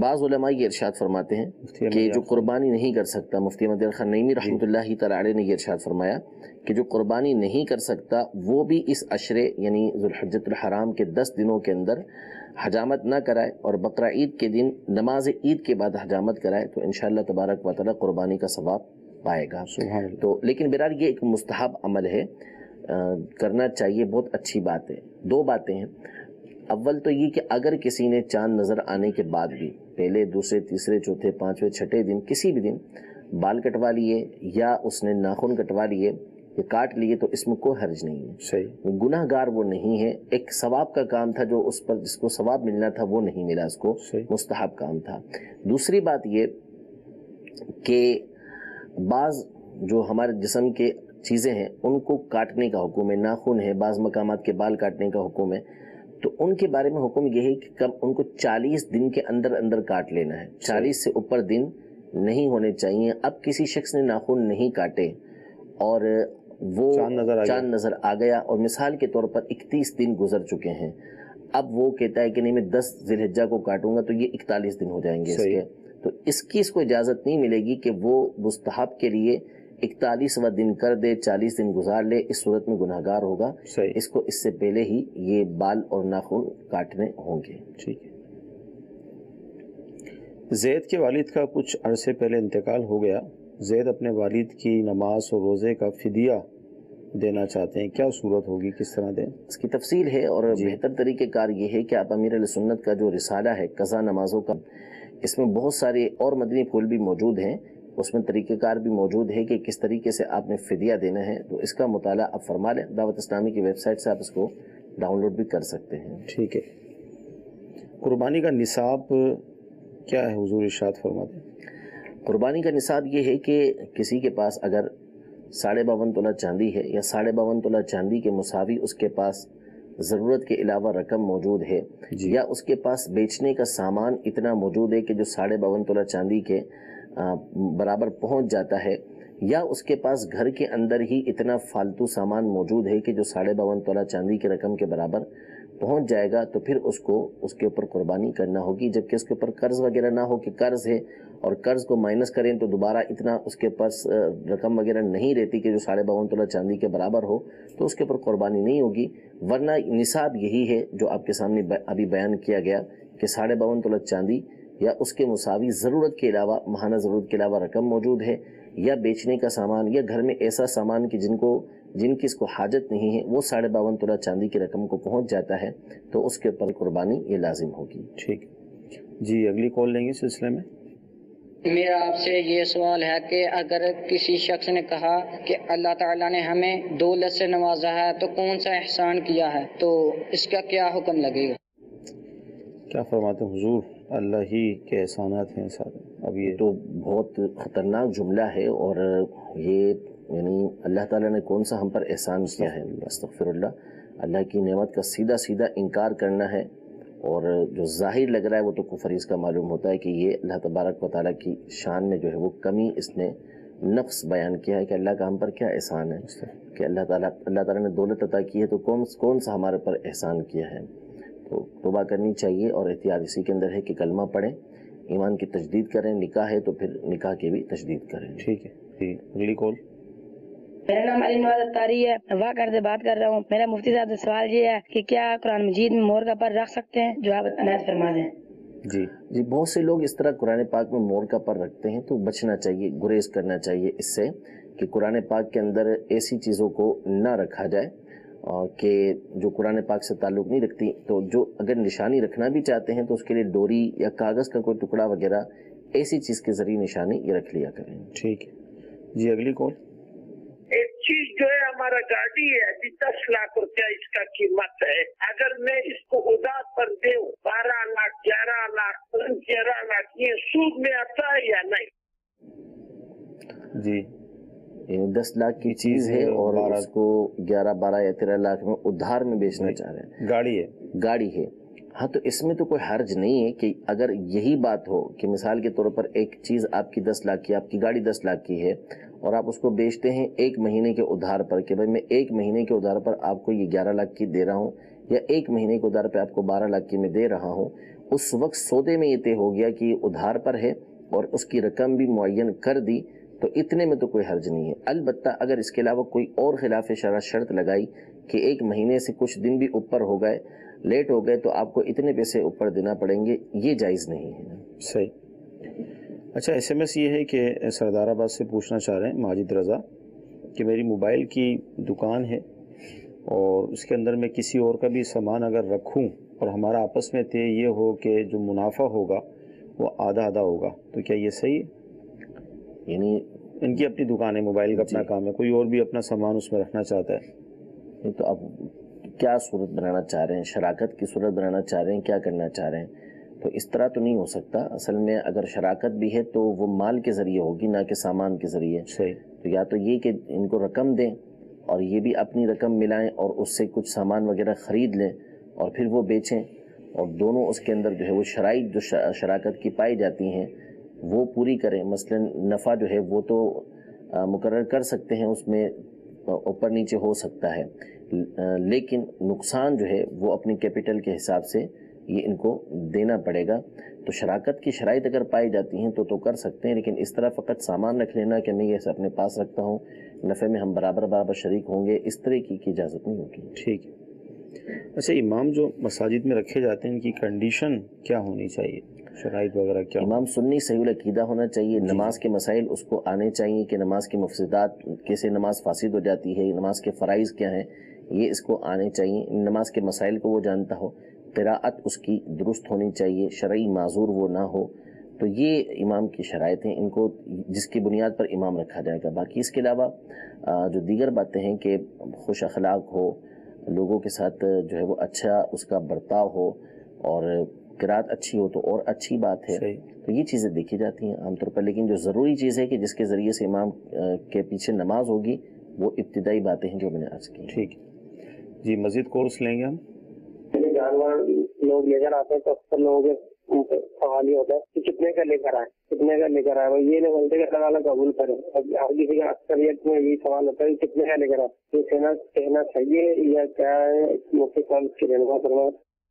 بعض علماء یہ ارشاد فرماتے ہیں کہ جو قربانی نہیں کر سکتا، مفتی احمد خان نعیمی رحمۃ اللہ تعالی علیہ نے یہ ارشاد فرمایا کہ جو قربانی نہیں کر سکتا وہ بھی اس عشرے یعنی ذو الحجۃ الحرام کے 10 دنوں کے اندر حجامت نہ کرائے اور بقرہ عید کے دن نماز عید کے بعد حجامت کرائے تو انشاءاللہ تبارک و تعالی قربانی کا ثواب پائے گا. تو لیکن بہرحال یہ ایک مستحب عمل ہے، کرنا چاہیے، بہت اچھی بات ہے. 2 باتیں ہیں. اول تو یہ کہ اگر کسی نے چاند نظر آنے کے بعد بھی پہلے، دوسرے، تیسرے، چوتھے، 5ویں، 6ٹھے دن کسی بھی دن بال کٹوا لیے یا اس نے ناخن کٹوا لیے یا کاٹ لیے تو اس میں کوئی حرج نہیں ہے. صحیح. گناہ گار وہ نہیں ہے. ایک ثواب کا کام تھا جو اس پر جس کو ثواب ملنا تھا وہ نہیں ملا، اس کو مستحب کام تھا. دوسری بات یہ کہ بعض جو ہمارے جسم کے چیزیں ہیں ان کو کاٹنے کا حکم ہے، ناخن ہے، بعض مقامات کے بال کاٹنے کا حکم ہے. تو ان کے بارے میں حکم یہ ہے کہ ان کو 40 دن کے اندر اندر کاٹ لینا ہے. 40 سے اوپر دن نہیں ہونے چاہیے. اب کسی شخص نے ناخن نہیں کاٹے اور وہ چاند نظر آ گیا اور مثال کے طور پر 31 دن گزر چکے ہیں، اب وہ کہتا ہے کہ نہیں میں 10 ذی الحجہ کو کاٹوں گا تو یہ 41 دن ہو جائیں گے اس کے. تو اس کو اجازت نہیں ملے گی کہ وہ مستحب کے لیے 41واں دن کر دے، 40 دن گزار لے. اس صورت میں گناہ گار ہوگا. اس کو اس سے پہلے ہی یہ بال اور ناخن کاٹنے ہوں گے. ٹھیک ہے. زید کے والد کا کچھ عرصے پہلے انتقال ہو گیا. زید اپنے والد کی نماز اور روزے کا فدیہ دینا چاہتے ہیں، کیا صورت ہوگی، کس طرح دیں؟ اس کی تفصیل ہے اور بہتر طریقہ کار یہ ہے کہ آپ امیر علیہ سنت کا جو رسالہ ہے قضا نمازوں کا، اس میں بہت سارے اور مدنی پھول بھی موجود ہیں اس میں طریقہ کار بھی موجود ہے کہ کس طریقے سے آپ نے فدیہ دینا ہے، تو اس کا مطالعہ آپ فرما لیں، دعوت اسلامی کی ویب سائٹ سے آپ اس کو ڈاؤن لوڈ بھی کر سکتے ہیں۔ ٹھیک ہے، قربانی کا نصاب کیا ہے حضور ارشاد فرما دیں؟ قربانی کا نصاب یہ ہے کہ کسی کے پاس اگر 52.5 تولہ چاندی ہے یا 52.5 تولہ چاندی کے مساوی اس کے پاس ضرورت کے علاوہ رقم موجود ہے، یا اس کے پاس بیچنے کا سامان اتنا موجود ہے کہ جو 52.5 تولہ چاندی کے برابر پہنچ جاتا ہے، یا اس کے پاس گھر کے اندر ہی اتنا فالتو سامان موجود ہے کہ جو 52.5 تولہ چاندی کی رقم کے برابر پہنچ جائے گا، تو پھر اس کو اس کے اوپر قربانی کرنا ہوگی، جبکہ اس کے اوپر قرض وغیرہ نہ ہو کہ قرض ہے اور قرض کو مائنس کریں تو دوبارہ اتنا اس کے پاس رقم وغیرہ نہیں رہتی کہ جو 52.5 تولہ چاندی کے برابر ہو، تو اس کے اوپر قربانی نہیں ہوگی۔ ورنہ نصاب یہی ہے جو آپ کے سامنے ابھی بیان کیا گیا کہ 52.5 تولہ چاندی یا اس کے مساوی ضرورت کے علاوہ، ماہانہ ضرورت کے علاوہ رقم موجود ہے، یا بیچنے کا سامان، یا گھر میں ایسا سامان کہ جن کی اس کو حاجت نہیں ہے، وہ 52.5 تولہ چاندی کی رقم کو پہنچ جاتا ہے، تو اس کے اوپر قربانی یہ لازم ہوگی۔ ٹھیک جی، اگلی کال لیں گے اس سلسلے میں۔ میرا آپ سے یہ سوال ہے کہ اگر کسی شخص نے کہا کہ اللہ تعالیٰ نے ہمیں دولت سے نوازا ہے تو کون سا احسان کیا ہے، تو اس کا کیا حکم لگے گا؟ کیا فرماتے ہیں حضور؟ اللہ ہی کے احسانات ہیں سارے۔ اب یہ تو بہت خطرناک جملہ ہے، اور یہ یعنی اللہ تعالیٰ نے کون سا ہم پر احسان کیا ہے؟ استغفر اللہ۔ اللہ کی نعمت کا سیدھا سیدھا انکار کرنا ہے، اور جو ظاہر لگ رہا ہے وہ تو کفر اس کا معلوم ہوتا ہے کہ یہ اللہ تبارک و تعالیٰ کی شان میں جو ہے وہ کمی اس نے نقص بیان کیا ہے کہ اللہ کا ہم پر کیا احسان ہے کہ اللہ تعالیٰ نے دولت عطا کی ہے تو کون سا ہمارے پر احسان کیا ہے۔ تو توبہ کرنی چاہیے، اور احتیاط اسی کے اندر ہے کہ کلمہ پڑھیں، ایمان کی تجدید کریں، نکاح ہے تو پھر نکاح کی بھی تجدید کریں۔ ٹھیک ہے جی، اگلی کال۔ میرا نام علی نواز اتاری ہے، واقعہ سے بات کر رہا ہوں۔ میرا مفتی صاحب سے سوال یہ ہے کہ کیا قرآن مجید میں مور کا پر رکھ سکتے ہیں؟ جو آپ عنایت فرما دیں۔ جی بہت سے لوگ اس طرح قرآن پاک میں مور کا پر رکھتے ہیں، تو بچنا چاہیے، گریز کرنا چاہیے اس سے کہ قرآن پاک کے اندر ایسی چیزوں کو نہ رکھا جائے کہ جو قرآن پاک سے تعلق نہیں رکھتی۔ تو جو اگر نشانی رکھنا بھی چاہتے ہیں تو اس کے لیے ڈوری یا کاغذ کا کوئی ٹکڑا وغیرہ ایسی چیز کے ذریعے نشانی یہ رکھ لیا کریں۔ ٹھیک ہے جی، اگلی کال۔ ایک چیز جو ہے ہمارا گاڑی ہے ابھی 10 لاکھ روپیہ اس کا قیمت ہے، اگر میں اس کو ادار پر دوں 12 لاکھ 11 لاکھ 13 لاکھ، یہ سود میں آتا ہے یا نہیں؟ جی، 10 لاکھ کی چیز ہے اور اس کو 11 12 یا 13 لاکھ میں ادھار میں بیچنا چاہ رہے ہیں، گاڑی ہے۔ ہاں تو اس میں تو کوئی حرج نہیں ہے کہ اگر یہی بات ہو کہ مثال کے طور پر ایک چیز آپ کی 10 لاکھ کی، آپ کی گاڑی 10 لاکھ کی ہے، اور آپ اس کو بیچتے ہیں 1 مہینے کے ادھار پر کہ بھائی میں 1 مہینے کے ادھار پر آپ کو یہ 11 لاکھ کی دے رہا ہوں، یا 1 مہینے کے ادھار پہ آپ کو 12 لاکھ کی میں دے رہا ہوں، اس وقت سودے میں یہ طے ہو گیا کہ یہ ادھار پر ہے اور اس کی رقم بھی معین کر دی، تو اتنے میں تو کوئی حرج نہیں ہے۔ البتہ اگر اس کے علاوہ کوئی اور خلاف شرع شرط لگائی کہ 1 مہینے سے کچھ دن بھی اوپر ہو گئے، لیٹ ہو گئے، تو آپ کو اتنے پیسے اوپر دینا پڑیں گے، یہ جائز نہیں ہے۔ صحیح۔ اچھا، ایس ایم ایس یہ ہے کہ سردار آباد سے پوچھنا چاہ رہے ہیں ماجد رضا کہ میری موبائل کی دکان ہے اور اس کے اندر میں کسی اور کا بھی سامان اگر رکھوں اور ہمارا آپس میں طے یہ ہو کہ جو منافع ہوگا وہ آدھا آدھا ہوگا، تو کیا یہ صحیح ہے؟ یعنی ان کی اپنی دکان ہے، موبائل کا اپنا کام ہے، کوئی اور بھی اپنا سامان اس میں رکھنا چاہتا ہے، تو اب کیا صورت بنانا چاہ رہے ہیں؟ شراکت کی صورت بنانا چاہ رہے ہیں؟ کیا کرنا چاہ رہے ہیں؟ تو اس طرح تو نہیں ہو سکتا۔ اصل میں اگر شراکت بھی ہے تو وہ مال کے ذریعے ہوگی، نہ کہ سامان کے ذریعے۔ تو یا تو یہ کہ ان کو رقم دیں اور یہ بھی اپنی رقم ملائیں اور اس سے کچھ سامان وغیرہ خرید لیں اور پھر وہ بیچیں، اور دونوں اس کے اندر جو ہے وہ شرائط جو شراکت کی پائی جاتی ہیں وہ پوری کریں۔ مثلا نفع جو ہے وہ تو مقرر کر سکتے ہیں، اس میں اوپر نیچے ہو سکتا ہے، لیکن نقصان جو ہے وہ اپنی کیپٹل کے حساب سے یہ ان کو دینا پڑے گا۔ تو شراکت کی شرائط اگر پائی جاتی ہیں تو کر سکتے ہیں، لیکن اس طرح فقط سامان رکھ لینا کہ میں یہ اپنے پاس رکھتا ہوں، نفع میں ہم برابر شریک ہوں گے، اس طرح کی اجازت نہیں ہوگی۔ ٹھیک ہے۔ اچھا، امام جو مساجد میں رکھے جاتے ہیں ان کی کنڈیشن کیا ہونی چاہیے، شرائط وغیرہ کیا؟ امام سنی صحیح العقیدہ ہونا چاہیے، نماز کے مسائل اس کو آنے چاہیے کہ نماز کی مفسدات کیسے نماز فاسد ہو جاتی ہے، نماز کے فرائض کیا ہیں، یہ اس کو آنے چاہیے، نماز کے مسائل کو وہ جانتا ہو، قراءت اس کی درست ہونی چاہیے، شرعی معذور وہ نہ ہو۔ تو یہ امام کی شرائط ہیں، ان کو جس کی بنیاد پر امام رکھا جائے گا۔ باقی اس کے علاوہ جو دیگر باتیں ہیں کہ خوش اخلاق ہو، لوگوں کے ساتھ جو ہے وہ اچھا اس کا برتاؤ ہو، اور قرات اچھی ہو تو اور اچھی بات ہے، تو یہ چیزیں دیکھی جاتی ہیں عام طور پر۔ لیکن جو ضروری چیز ہے کہ جس کے ذریعے سے امام کے پیچھے نماز ہوگی، وہ ابتدائی باتیں ہیں جو میں نے عرض کی۔ ٹھیک جی، مزید کورس لیں گے ہم۔ جانور لوگ لے کر آتے ہیں تو اکثر لوگوں کے سوال یہ ہوتا ہے کہ کتنے کا لے کر آئے، کتنے کا لے کر آئے، وہ یہ نہیں بولتے کہ اللہ تعالیٰ قبول کرے۔ اب ہر کسی کا اکثریت میں یہی سوال ہوتا ہے کہ کتنے کا لے کر آئے، یہ کہنا صحیح ہے یا کیا ہے؟ مفتی صاحب اس کی رہنما فرمائیں۔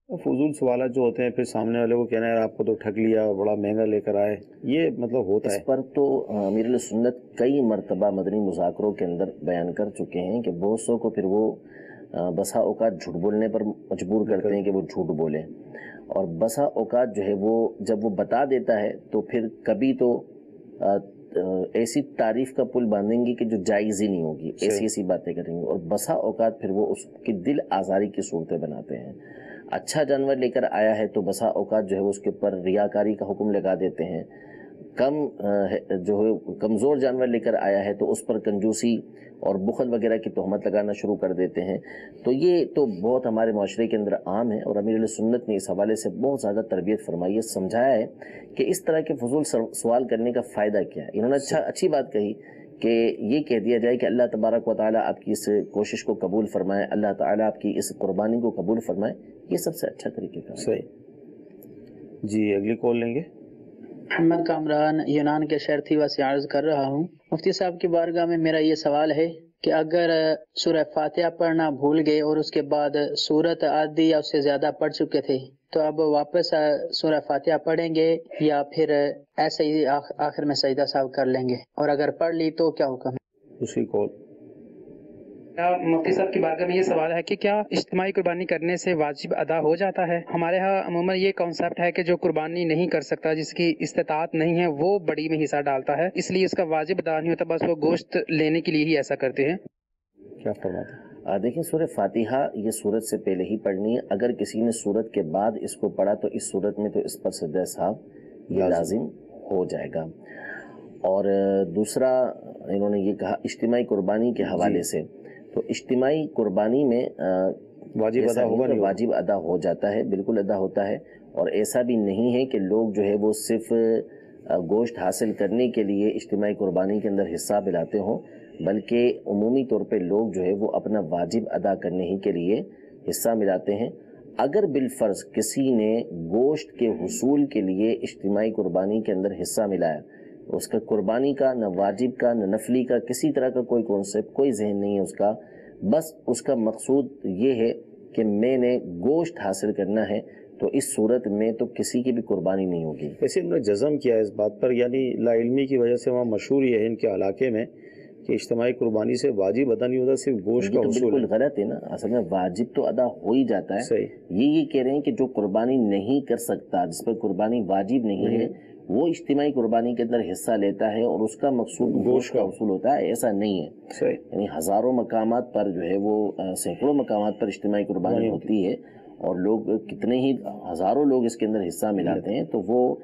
فضول سوالات جو ہوتے ہیں، پھر سامنے والے کو کہنا ہے آپ کو تو ٹھگ لیا، بڑا مہنگا لے کر آئے، یہ مطلب ہوتا ہے۔ اس پر تو امیر اہل سنت کئی مرتبہ مدنی مذاکروں کے اندر بیان کر چکے ہیں کہ بہت سو کو پھر وہ بسا اوقات جھوٹ بولنے پر مجبور کرتے ہیں کہ وہ جھوٹ بولیں، اور بسا اوقات جو ہے وہ جب وہ بتا دیتا ہے تو پھر کبھی تو ایسی تعریف کا پل باندھیں گے کہ جو جائز ہی نہیں ہوگی، ایسی باتیں کریں گے، اور بسا اوقات پھر وہ اس کی دل آزاری کی صورتیں بناتے ہیں۔ اچھا جانور لے کر آیا ہے تو بسا اوقات جو ہے اس کے اوپر ریاکاری کا حکم لگا دیتے ہیں، جو ہے کمزور جانور لے کر آیا ہے تو اس پر کنجوسی اور بخل وغیرہ کی تہمت لگانا شروع کر دیتے ہیں۔ تو یہ تو بہت ہمارے معاشرے کے اندر عام ہے، اور امیر اہل سنت نے اس حوالے سے بہت زیادہ تربیت فرمائی ہے، سمجھایا ہے کہ اس طرح کے فضول سوال کرنے کا فائدہ کیا ہے۔ انہوں نے اچھی بات کہی کہ یہ کہہ دیا جائے کہ اللہ تبارک و تعالیٰ آپ کی اس کوشش کو قبول فرمائے، اللہ تعالیٰ آپ کی اس قربانی کو قبول فرمائے، یہ سب سے اچھا طریقہ کا ہے۔ صحیح جی، اگلی کال لیں گے۔ محمد کامران یونان کے شہر تھیوا سے عرض کر رہا ہوں، مفتی صاحب کی بارگاہ میں میرا یہ سوال ہے کہ اگر سورہ فاتحہ پڑھنا بھول گئے اور اس کے بعد سورت آدھی یا اس سے زیادہ پڑھ چکے تھے، تو اب واپس سورہ فاتحہ پڑھیں گے یا پھر ایسے ہی آخر میں سجدہ صاحب کر لیں گے، اور اگر پڑھ لی تو کیا حکم ہے؟ دوسری کال۔ مفتی صاحب کی بارگاہ میں یہ سوال ہے کہ کیا اجتماعی قربانی کرنے سے واجب ادا ہو جاتا ہے؟ ہمارے ہاں عموماً یہ کانسیپٹ ہے کہ جو قربانی نہیں کر سکتا، جس کی استطاعت نہیں ہے، وہ بڑی میں حصہ ڈالتا ہے، اس لیے اس کا واجب ادا نہیں ہوتا، بس وہ گوشت لینے کے لیے ہی ایسا کرتے ہیں۔ کیا فرماتے ہیں؟ دیکھیں، سورہ فاتحہ یہ سورت سے پہلے ہی پڑھنی ہے، اگر کسی نے سورت کے بعد اس کو پڑھا تو اس سورت میں تو اس پر سجدہ صاحب یہ لازم ہو جائے گا۔ اور دوسرا انہوں نے یہ کہا اجتماعی قربانی کے حوالے سے، تو اجتماعی قربانی میں واجب ادا ہو جاتا ہے، بالکل ادا ہوتا ہے، اور ایسا بھی نہیں ہے کہ لوگ جو ہے وہ صرف گوشت حاصل کرنے کے لیے اجتماعی قربانی کے اندر حصہ ملاتے ہوں، بلکہ عمومی طور پہ لوگ جو ہے وہ اپنا واجب ادا کرنے ہی کے لیے حصہ ملاتے ہیں۔ اگر بالفرض کسی نے گوشت کے حصول کے لیے اجتماعی قربانی کے اندر حصہ ملایا، اس کا قربانی کا نہ واجب کا نہ نفلی کا کسی طرح کا کوئی کانسیپٹ، کوئی ذہن نہیں ہے اس کا، بس اس کا مقصود یہ ہے کہ میں نے گوشت حاصل کرنا ہے، تو اس صورت میں تو کسی کی بھی قربانی نہیں ہوگی۔ ویسے انہوں نے جزم کیا ہے اس بات پر، یعنی لا علمی کی وجہ سے وہاں مشہور یہ ہے ان کے علاقے میں کہ اجتماعی قربانی سے واجب ادا نہیں ہوتا، صرف گوشت کا حصول۔ بالکل غلط ہے نا، اصل میں واجب تو ادا ہو ہی جاتا ہے۔ یہ کہہ رہے ہیں کہ جو قربانی نہیں کر سکتا، جس پر قربانی واجب نہیں ہے، وہ اجتماعی قربانی کے اندر حصہ لیتا ہے اور اس کا مقصود گوشت کا حصول ہوتا ہے، ایسا نہیں ہے۔ یعنی ہزاروں مقامات پر جو ہے وہ سینکڑوں مقامات پر اجتماعی قربانی ہوتی ہے، اور لوگ کتنے ہی ہزاروں لوگ اس کے اندر حصہ ملاتے ہیں، تو وہ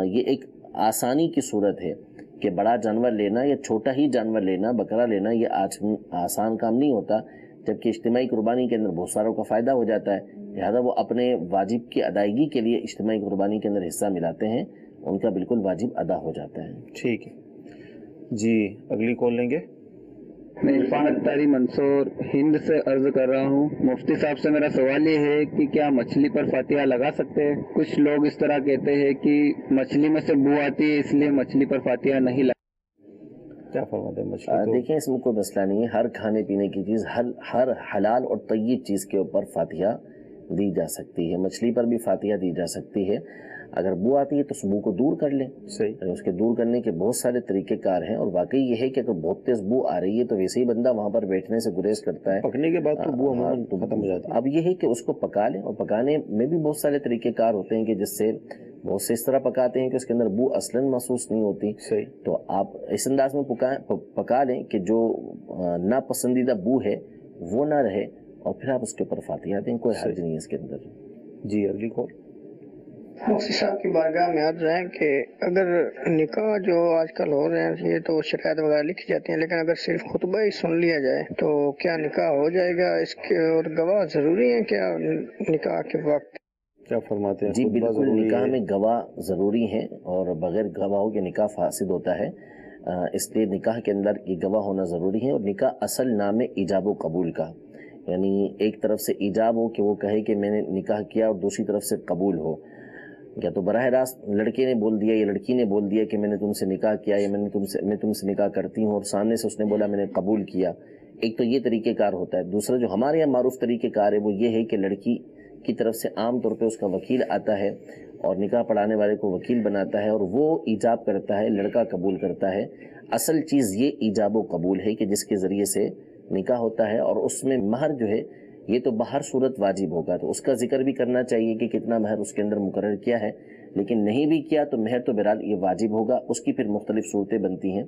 یہ ایک آسانی کی صورت ہے کہ بڑا جانور لینا یا چھوٹا ہی جانور لینا، بکرا لینا، یہ آسان کام نہیں ہوتا، جبکہ اجتماعی قربانی کے اندر بہت ساروں کا فائدہ ہو جاتا ہے، لہذا وہ اپنے واجب کی ادائیگی کے لیے اجتماعی قربانی کے اندر حصہ ملاتے ہیں، ان کا بالکل واجب ادا ہو جاتا ہے۔ ٹھیک ہے جی، اگلی کال لیں گے۔ میں عرفان اختاری منصور ہند سے عرض کر رہا ہوں، مفتی صاحب سے میرا سوال یہ ہے کہ کیا مچھلی پر فاتحہ لگا سکتے ہیں؟ کچھ لوگ اس طرح کہتے ہیں کہ مچھلی میں سے بو آتی ہے، اس لیے مچھلی پر فاتحہ نہیں لگا۔ کیا فرماتے ہیں مچھلی؟ دیکھیں، اس میں کوئی مسئلہ نہیں ہے، ہر کھانے پینے کی چیز، ہر حلال اور طیب چیز کے اوپر فاتحہ دی جا سکتی ہے، مچھلی پر بھی فاتحہ دی جا سکتی ہے۔ اگر بو آتی ہے تو اس بو کو دور کر لیں، اس کے دور کرنے کے بہت سارے طریقے کار ہیں، اور واقعی یہ ہے کہ اگر بہت تیز بو آ رہی ہے تو ویسے ہی بندہ وہاں پر بیٹھنے سے گریز کرتا ہے، پکنے کے بعد تو بو عموماً ختم ہو جاتی ہے۔ اب یہ ہے کہ اس کو پکا لیں، اور پکانے میں بھی بہت سارے طریقے کار ہوتے ہیں کہ جس سے بہت سے اس طرح پکاتے ہیں کہ اس کے اندر بو اصلاً محسوس نہیں ہوتی، تو آپ اس انداز میں پکا لیں کہ جو ناپسندیدہ بو ہے وہ نہ رہے، اور پھر آپ اس کے اوپر فاتحہ دیں، کوئی حرج نہیں ہے اس کے اندر۔ جی، اگلی کال۔ मुफ्ती साहब की बारगाह में अर्ज है कि अगर निकाह जो आजकल हो रहे हैं ये तो शरायत वगैरह लिखी जाती हैं, लेकिन अगर सिर्फ खुतबा ही सुन लिया जाए तो क्या निकाह हो जाएगा? इसके और गवाह जरूरी है क्या निकाह के वक्त? क्या फरमाते हैं? जी बिल्कुल, निकाह में गवाह ज़रूरी हैं और बग़ैर गवाहों के निकाह फासिद होता है, इसलिए निकाह के अंदर ये गवाह होना ज़रूरी है। और निकाह असल नाम है ईजाब व कबूल का, यानी एक तरफ से ईजाब हो कि वो कहे कि मैंने निकाह किया, और दूसरी तरफ से कबूल हो। या तो बराह रास्त लड़के ने बोल दिया या लड़की ने बोल दिया कि मैंने तुमसे निकाह किया या मैं तुमसे निकाह करती हूँ, और सामने से उसने बोला मैंने कबूल किया। एक तो ये तरीक़ेकार होता है। दूसरा जो हमारे यहाँ मारूफ तरीक़ेकार है वो ये है कि लड़की की तरफ से आम तौर पे उसका वकील आता है और निकाह पढ़ाने वाले को वकील बनाता है, और वो ईजाब करता है, लड़का कबूल करता है। असल चीज़ ये ईजाब व कबूल है कि जिसके ज़रिए से निकाह होता है, और उसमें महर जो है ये तो बाहर सूरत वाजिब होगा, तो उसका जिक्र भी करना चाहिए कि कितना महर उसके अंदर मुकर्रर किया है। लेकिन नहीं भी किया तो महर तो बहरहाल ये वाजिब होगा, उसकी फिर मुख्तलिफ सूरतें बनती हैं।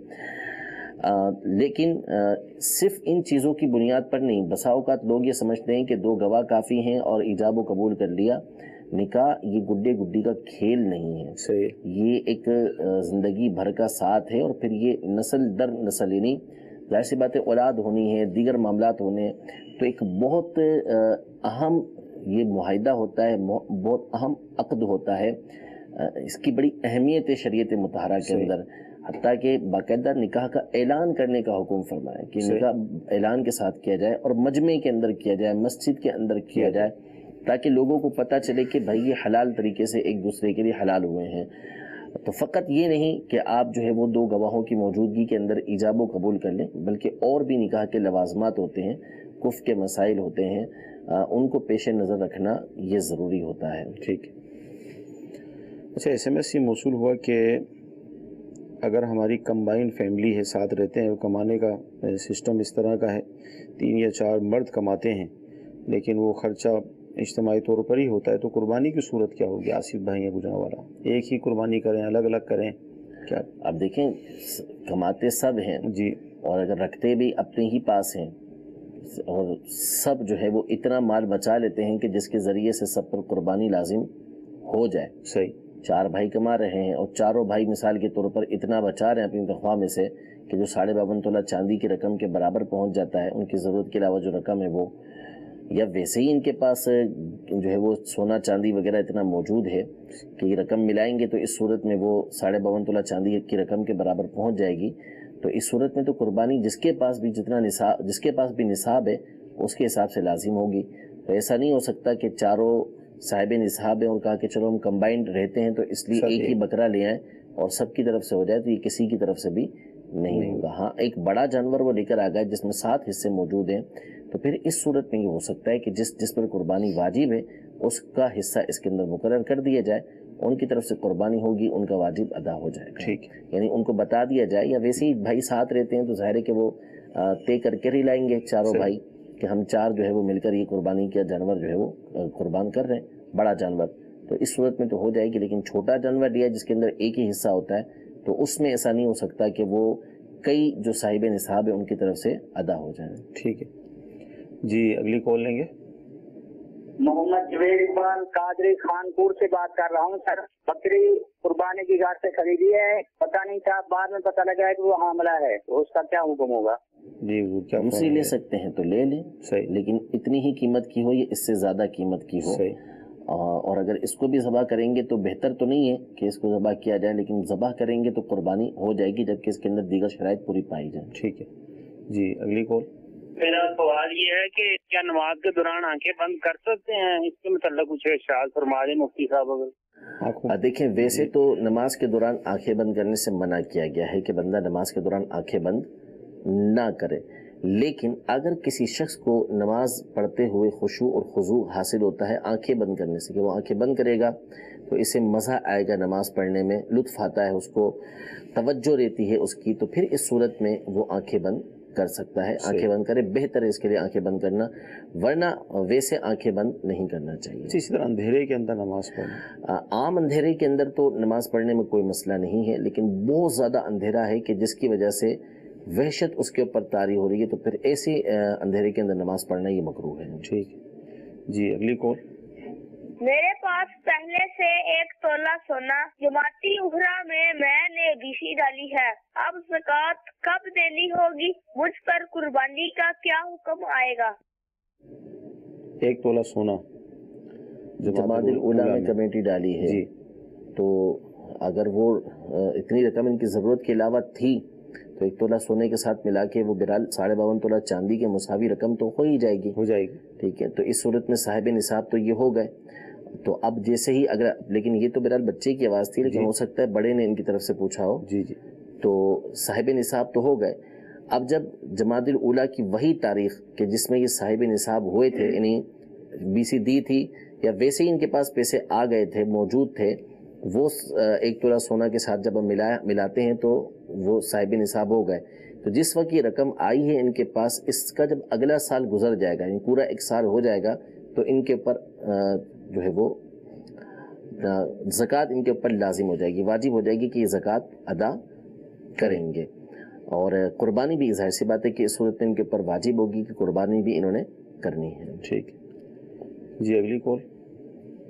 लेकिन सिर्फ इन चीज़ों की बुनियाद पर नहीं, बसा औक़ात लोग ये समझते हैं कि 2 गवाह काफ़ी हैं और ईजाब व कबूल कर लिया। निकाह ये गुड्डे गुड्डी का खेल नहीं है, ये एक ज़िंदगी भर का साथ है, और फिर ये नस्ल दर नस्ल, यानी ज़ाहिर सी बात है औलाद होनी है, दीगर मामलात होने, तो एक बहुत अहम ये मुआहिदा होता है, बहुत अहम अक़द होता है। इसकी बड़ी अहमियत है शरीयत मुतहरा के अंदर, हत्ता कि बाकायदा निकाह का ऐलान करने का हुक्म फरमाया कि निकाह ऐलान के साथ किया जाए और मजमे के अंदर किया जाए, मस्जिद के अंदर किया जाए, ताकि लोगों को पता चले कि भाई ये हलाल तरीके से एक दूसरे के लिए हलाल हुए हैं। तो फ़कत ये नहीं कि आप जो है वो 2 गवाहों की मौजूदगी के अंदर ईजाब व कबूल कर लें, बल्कि और भी निकाह के लवाज़मात होते हैं, कुफ़ के मसाइल होते हैं, उनको पेश नज़र रखना ये ज़रूरी होता है। ठीक। अच्छा, SMS ये मौसूल हुआ कि अगर हमारी कंबाइन फैमिली है, साथ रहते हैं, और कमाने का सिस्टम इस तरह का है 3 या 4 मर्द कमाते हैं, लेकिन वो ख़र्चा इज्तिमाई तौर पर ही होता है, तो कुर्बानी की सूरत क्या होगी? आसिफ भाई या गुजरांवाला, एक ही कुर्बानी करें, अलग अलग करें क्या? अब देखें, कमाते सब हैं जी, और अगर रखते भी अपने ही पास हैं, और सब जो है वो इतना माल बचा लेते हैं कि जिसके ज़रिए से सब पर कुर्बानी लाजिम हो जाए। सही। 4 भाई कमा रहे हैं और चारों भाई मिसाल के तौर पर इतना बचा रहे हैं अपनी तनख्वाह में से कि जो 52.5 तोला चांदी की रकम के बराबर पहुंच जाता है उनकी ज़रूरत के अलावा जो रकम है वो, या वैसे ही इनके पास जो है वो सोना चांदी वगैरह इतना मौजूद है कि ये रकम मिलाएंगे तो इस सूरत में वो 52.5 तोला चांदी की रकम के बराबर पहुंच जाएगी। तो इस सूरत में तो कुर्बानी जिसके पास भी निसाब है उसके हिसाब से लाजिम होगी। तो ऐसा नहीं हो सकता कि चारों साहिब निसाब हैं और कहा कि चलो हम कंबाइंड रहते हैं तो इसलिए एक ही बकरा ले आएँ और सबकी तरफ से हो जाए, तो ये किसी की तरफ से भी नहीं होगा। हाँ, एक बड़ा जानवर वो लेकर आ गए जिसमें 7 हिस्से मौजूद हैं, तो फिर इस सूरत में ये हो सकता है कि जिस पर कुर्बानी वाजिब है उसका हिस्सा इसके अंदर मुकर्रर कर दिया जाए, उनकी तरफ से कुर्बानी होगी, उनका वाजिब अदा हो जाएगा। ठीक, यानी उनको बता दिया जाए, या वैसे ही भाई साथ रहते हैं तो ज़ाहिर है कि वो तय करके ही लाएंगे चारों भाई कि हम 4 जो है वो मिलकर ये कुर्बानी किया जानवर जो है वो कुर्बान कर रहे हैं, बड़ा जानवर, तो इस सूरत में तो हो जाएगी। लेकिन छोटा जानवर लिया जिसके अंदर एक ही हिस्सा होता है तो उसमें ऐसा नहीं हो सकता कि वो कई जो साहिब निसाब है उनकी तरफ से अदा हो जाए। ठीक है जी, अगली कॉल लेंगे। मोहम्मद जवेद इकबाल कादरी खानपुर से बात कर रहा हूँ सर। बकरी कुर्बानी की घाट से खरीदी है, पता नहीं था, बाद में पता लगा है कि वो हामला है, तो उसका क्या हुक्म होगा? जी, वो क्या उनसे ले सकते हैं तो ले लें, सही, लेकिन इतनी ही कीमत की हो या इससे ज़्यादा कीमत की हो। और अगर इसको भी ज़बह करेंगे तो बेहतर तो नहीं है कि इसको ज़बह किया जाए, लेकिन ज़बह करेंगे तो कुर्बानी हो जाएगी जबकि इसके अंदर दीगर शराइत पूरी पाई जाए। ठीक है जी, अगली कॉल। मेरा सवाल ये है कि क्या नमाज के दौरान आंखें बंद कर सकते हैं? इसके मतलब कुछ इरशाद फरमा दें मुफ्ती साहब। अगर देखें, वैसे तो नमाज के दौरान आंखें बंद करने से मना किया गया है कि बंदा नमाज के दौरान आंखें बंद ना करे, लेकिन अगर किसी शख्स को नमाज पढ़ते हुए खुशू और खुजू हासिल होता है आंखें बंद करने से, कि वो आंखें बंद करेगा तो इसे मज़ा आएगा नमाज पढ़ने में, लुत्फ़ आता है, उसको तवज्जो रहती है उसकी, तो फिर इस सूरत में वो आंखें बंद कर सकता है। आंखें बंद करे, बेहतर है इसके लिए आंखें बंद करना, वरना वैसे आंखें बंद नहीं करना चाहिए। इसी तरह अंधेरे के अंदर नमाज पढ़ना, आम अंधेरे के अंदर तो नमाज पढ़ने में कोई मसला नहीं है, लेकिन बहुत ज़्यादा अंधेरा है कि जिसकी वजह से वहशत उसके ऊपर तारी हो रही है, तो फिर ऐसे अंधेरे के अंदर नमाज पढ़ना ये मकरूह है। ठीक जी, अगली कॉल। मेरे पास पहले से 1 तोला सोना जमाती उहरा में मैंने बीसी डाली है। अब ज़कात कब देनी होगी? मुझ पर कुर्बानी का क्या हुक्म आएगा? 1 तोला सोना जमातुल उला में कमेटी डाली है जी। तो अगर वो इतनी रकम इनकी ज़रूरत के अलावा थी तो 1 तोला सोने के साथ मिला के वो बहरहाल 52.5 तोला चांदी के मुसावी रकम तो हो ही जाएगी, ठीक है। तो इस सूरत में साहिब निसाब तो ये हो गए। तो अब जैसे ही अगर, लेकिन ये तो बहरहाल बच्चे की आवाज़ थी, लेकिन हो सकता है बड़े ने इनकी तरफ से पूछा हो जी। तो साहिब निसाब तो हो गए। अब जब जमातुल उला की वही तारीख कि जिसमें ये साहिब निसाब हुए थे, यानी बीसी दी थी या वैसे ही इनके पास पैसे आ गए थे, मौजूद थे, वो 1 तोला सोना के साथ जब हम मिलाते हैं तो वो साहिब निसाब हो गए। तो जिस वक्त ये रकम आई है इनके पास, इसका जब अगला साल गुजर जाएगा, यानी पूरा 1 साल हो जाएगा, तो इनके ऊपर जो है वो ज़कात इनके ऊपर लाजिम हो जाएगी, वाजिब हो जाएगी कि ये ज़कात अदा करेंगे। और कुर्बानी भी ज़ाहिर सी बात है कि इस सूरत में इनके ऊपर वाजिब होगी कि कुर्बानी भी इन्होंने करनी है। ठीक जी, अगली कॉल।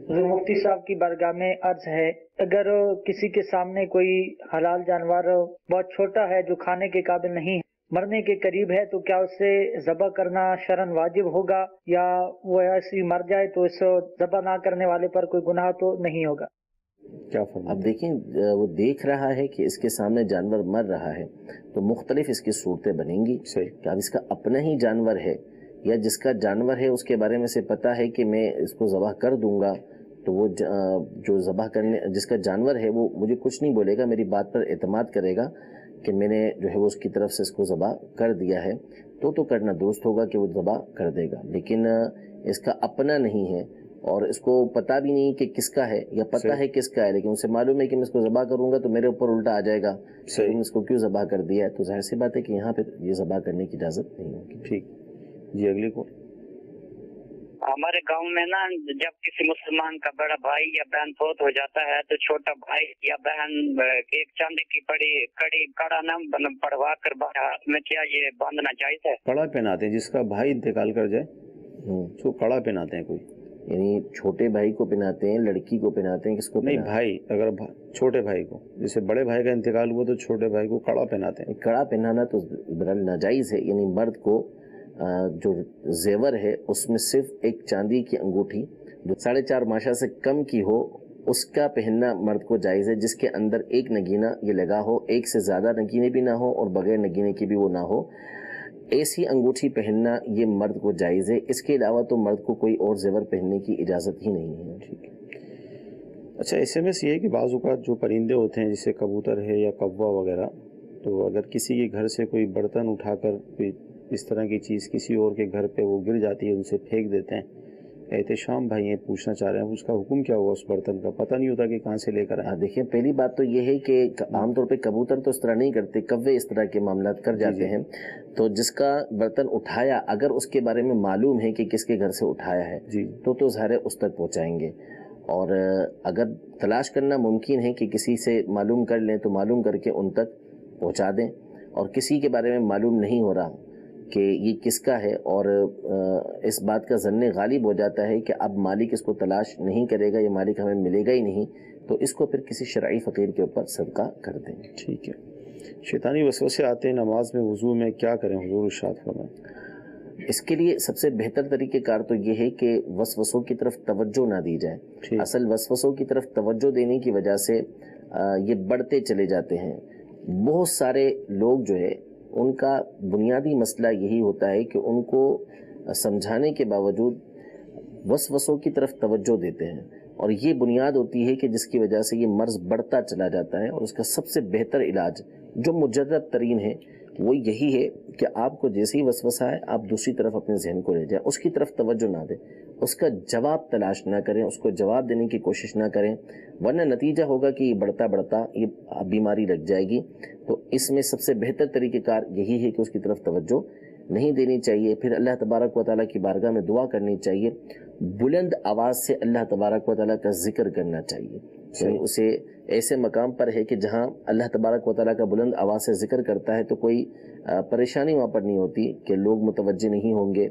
मुफ्ती साहब की बारगाह में अर्ज है, अगर किसी के सामने कोई हलाल जानवर बहुत छोटा है जो खाने के काबिल नहीं है, मरने के करीब है, तो क्या उसे ज़बह करना शरन वाजिब होगा, या वो ऐसी मर जाए तो इस ज़बह ना करने वाले पर कोई गुनाह तो नहीं होगा? क्या अब देखें, वो देख रहा है कि इसके सामने जानवर मर रहा है, तो मुख्तलिफ इसकी सूरतें बनेंगी कि अब इसका अपना ही जानवर है या जिसका जानवर है उसके बारे में से पता है कि मैं इसको ज़बह कर दूंगा, तो वो जो ज़बह करने जिसका जानवर है वो मुझे कुछ नहीं बोलेगा, मेरी बात पर एतमाद करेगा कि मैंने जो है वो उसकी तरफ से इसको ज़बह कर दिया है, तो करना दुरुस्त होगा कि वो ज़बह कर देगा। लेकिन इसका अपना नहीं है और इसको पता भी नहीं कि किसका है, या पता है किसका है लेकिन उसे मालूम है कि मैं इसको ज़बह करूंगा तो मेरे ऊपर उल्टा आ जाएगा, तुमने इसको क्यों ज़बह कर दिया है, तो जाहिर सी बात है कि यहाँ पे ये ज़बह करने की इजाज़त नहीं होगी। ठीक जी, अगली को। हमारे गांव में ना, जब किसी मुसलमान का बड़ा भाई या बहन फौत हो जाता है तो छोटा भाई या बहन एक चांदी की कड़ा ना पढ़वा कर हाथ में, क्या ये बांधना जायज है? कड़ा पहनाते हैं जिसका भाई इंतकाल कर जाए, तो कड़ा पहनाते हैं कोई, यानी छोटे भाई को पहनाते हैं, लड़की को पहनाते हैं, किसको नहीं? भाई, अगर छोटे भाई को, जैसे बड़े भाई का इंतकाल हुआ तो छोटे भाई को कड़ा पहनाते हैं। कड़ा पहनाना तो नाजायज है, यानी मर्द को जो जेवर है उसमें सिर्फ एक चांदी की अंगूठी जो 4.5 माशा से कम की हो उसका पहनना मर्द को जायज़ है, जिसके अंदर एक नगीना ये लगा हो, एक से ज़्यादा नगीने भी ना हो और बगैर नगीने की भी वो ना हो, ऐसी अंगूठी पहनना ये मर्द को जायज़ है। इसके अलावा तो मर्द को कोई और जेवर पहनने की इजाज़त ही नहीं है। ठीक है। अच्छा, SMS ये है कि बाज़ औक़ात जो परिंदे होते हैं जैसे कबूतर है या कौवा वगैरह, तो अगर किसी के घर से कोई बर्तन उठाकर कोई इस तरह की चीज़ किसी और के घर पे वो गिर जाती है, उनसे फेंक देते हैं, एहतशाम भाई ये पूछना चाह रहे हैं उसका हुक्म क्या होगा? उस बर्तन का पता नहीं होता कि कहाँ से लेकर आए। देखिए, पहली बात तो ये है कि आमतौर पे कबूतर तो इस तरह नहीं करते, कव्वे इस तरह के मामला कर जाते हैं। तो जिसका बर्तन उठाया, अगर उसके बारे में मालूम है कि किसके घर से उठाया है तो ज़ाहिर है उस तक पहुँचाएंगे। और अगर तलाश करना मुमकिन है कि किसी से मालूम कर लें तो मालूम करके उन तक पहुँचा दें। और किसी के बारे में मालूम नहीं हो रहा कि ये किसका है और इस बात का ज़न्ने गालिब हो जाता है कि अब मालिक इसको तलाश नहीं करेगा, ये मालिक हमें मिलेगा ही नहीं, तो इसको फिर किसी शरई फ़कीर के ऊपर सदका कर दें। ठीक है। शैतानी वसवसे आते हैं नमाज में, वज़ू में क्या करें हुज़ूर इरशाद फरमाएं? इसके लिए सबसे बेहतर तरीक़ेकार तो ये है कि वसवसों की तरफ तवज्जो ना दी जाए। असल वसवसों की तरफ तवज्जो देने की वजह से ये बढ़ते चले जाते हैं। बहुत सारे लोग जो है उनका बुनियादी मसला यही होता है कि उनको समझाने के बावजूद वसवसों की तरफ तवज्जो देते हैं, और ये बुनियाद होती है कि जिसकी वजह से ये मर्ज़ बढ़ता चला जाता है। और उसका सबसे बेहतर इलाज जो मुजर्रब तरीन है वो यही है कि आपको जैसे ही वसवसा है आप दूसरी तरफ अपने जहन को ले जाए, उसकी तरफ तवज्जो ना दें, उसका जवाब तलाश ना करें, उसको जवाब देने की कोशिश ना करें, वरना नतीजा होगा कि बढ़ता बढ़ता ये बीमारी लग जाएगी। तो इसमें सबसे बेहतर तरीक़ेकार यही है कि उसकी तरफ तवज्जो नहीं देनी चाहिए। फिर अल्लाह तबारक व तआला की बारगाह में दुआ करनी चाहिए, बुलंद आवाज़ से अल्लाह तबारक व तआला का जिक्र करना चाहिए। यानी उसे ऐसे मकाम पर है कि जहाँ अल्लाह तबारक व तआला का बुलंद आवाज़ से जिक्र करता है तो कोई परेशानी वहाँ पर नहीं होती कि लोग मुतवज्जे नहीं होंगे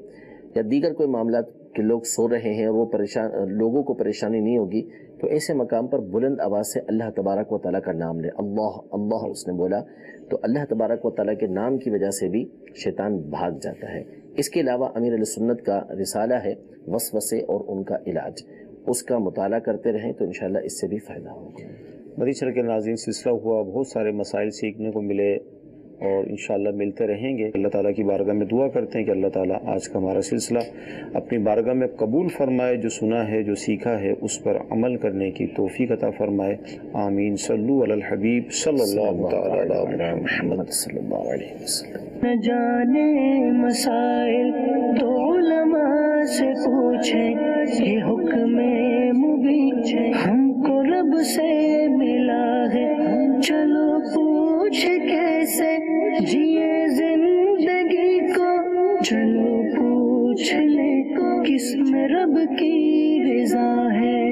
या दीगर कोई मामला کہ لوگ سو رہے ہیں اور وہ لوگوں کو پریشانی نہیں ہوگی، تو ایسے مقام پر بلند آواز سے اللہ تبارک و تعالیٰ کا نام لے، اللہ اللہ اس نے بولا، تو اللہ تبارک و تعالیٰ کے نام کی وجہ سے بھی شیطان بھاگ جاتا ہے۔ اس کے علاوہ امیر علیہ سنت کا رسالہ ہے وسوسے اور ان کا علاج، اس کا مطالعہ کرتے رہیں تو انشاءاللہ اس سے بھی فائدہ ہوگا۔ مدنی چینل کے ناظرین، سلسلہ ہوا، بہت سارے مسائل سیکھنے کو ملے اور انشاءاللہ ملتے رہیں گے۔ اللہ تعالیٰ کی بارگاہ میں دعا کرتے ہیں کہ اللہ تعالیٰ آج کا ہمارا سلسلہ اپنی بارگاہ میں قبول فرمائے، جو سنا ہے جو سیکھا ہے اس پر عمل کرنے کی توفیق عطا فرمائے، آمین۔ صلو علی الحبیب صلی اللہ تعالی علی محمد صلی اللہ علیہ وسلم۔ نہ جانے مسائل تو علماء سے پوچھیں، یہ حکم مبین ہم کو رب سے ملا ہے، چلو پوچھ کیسے جیے زندگی کو، چلو پوچھ لے کس میں رب کی رضا ہے۔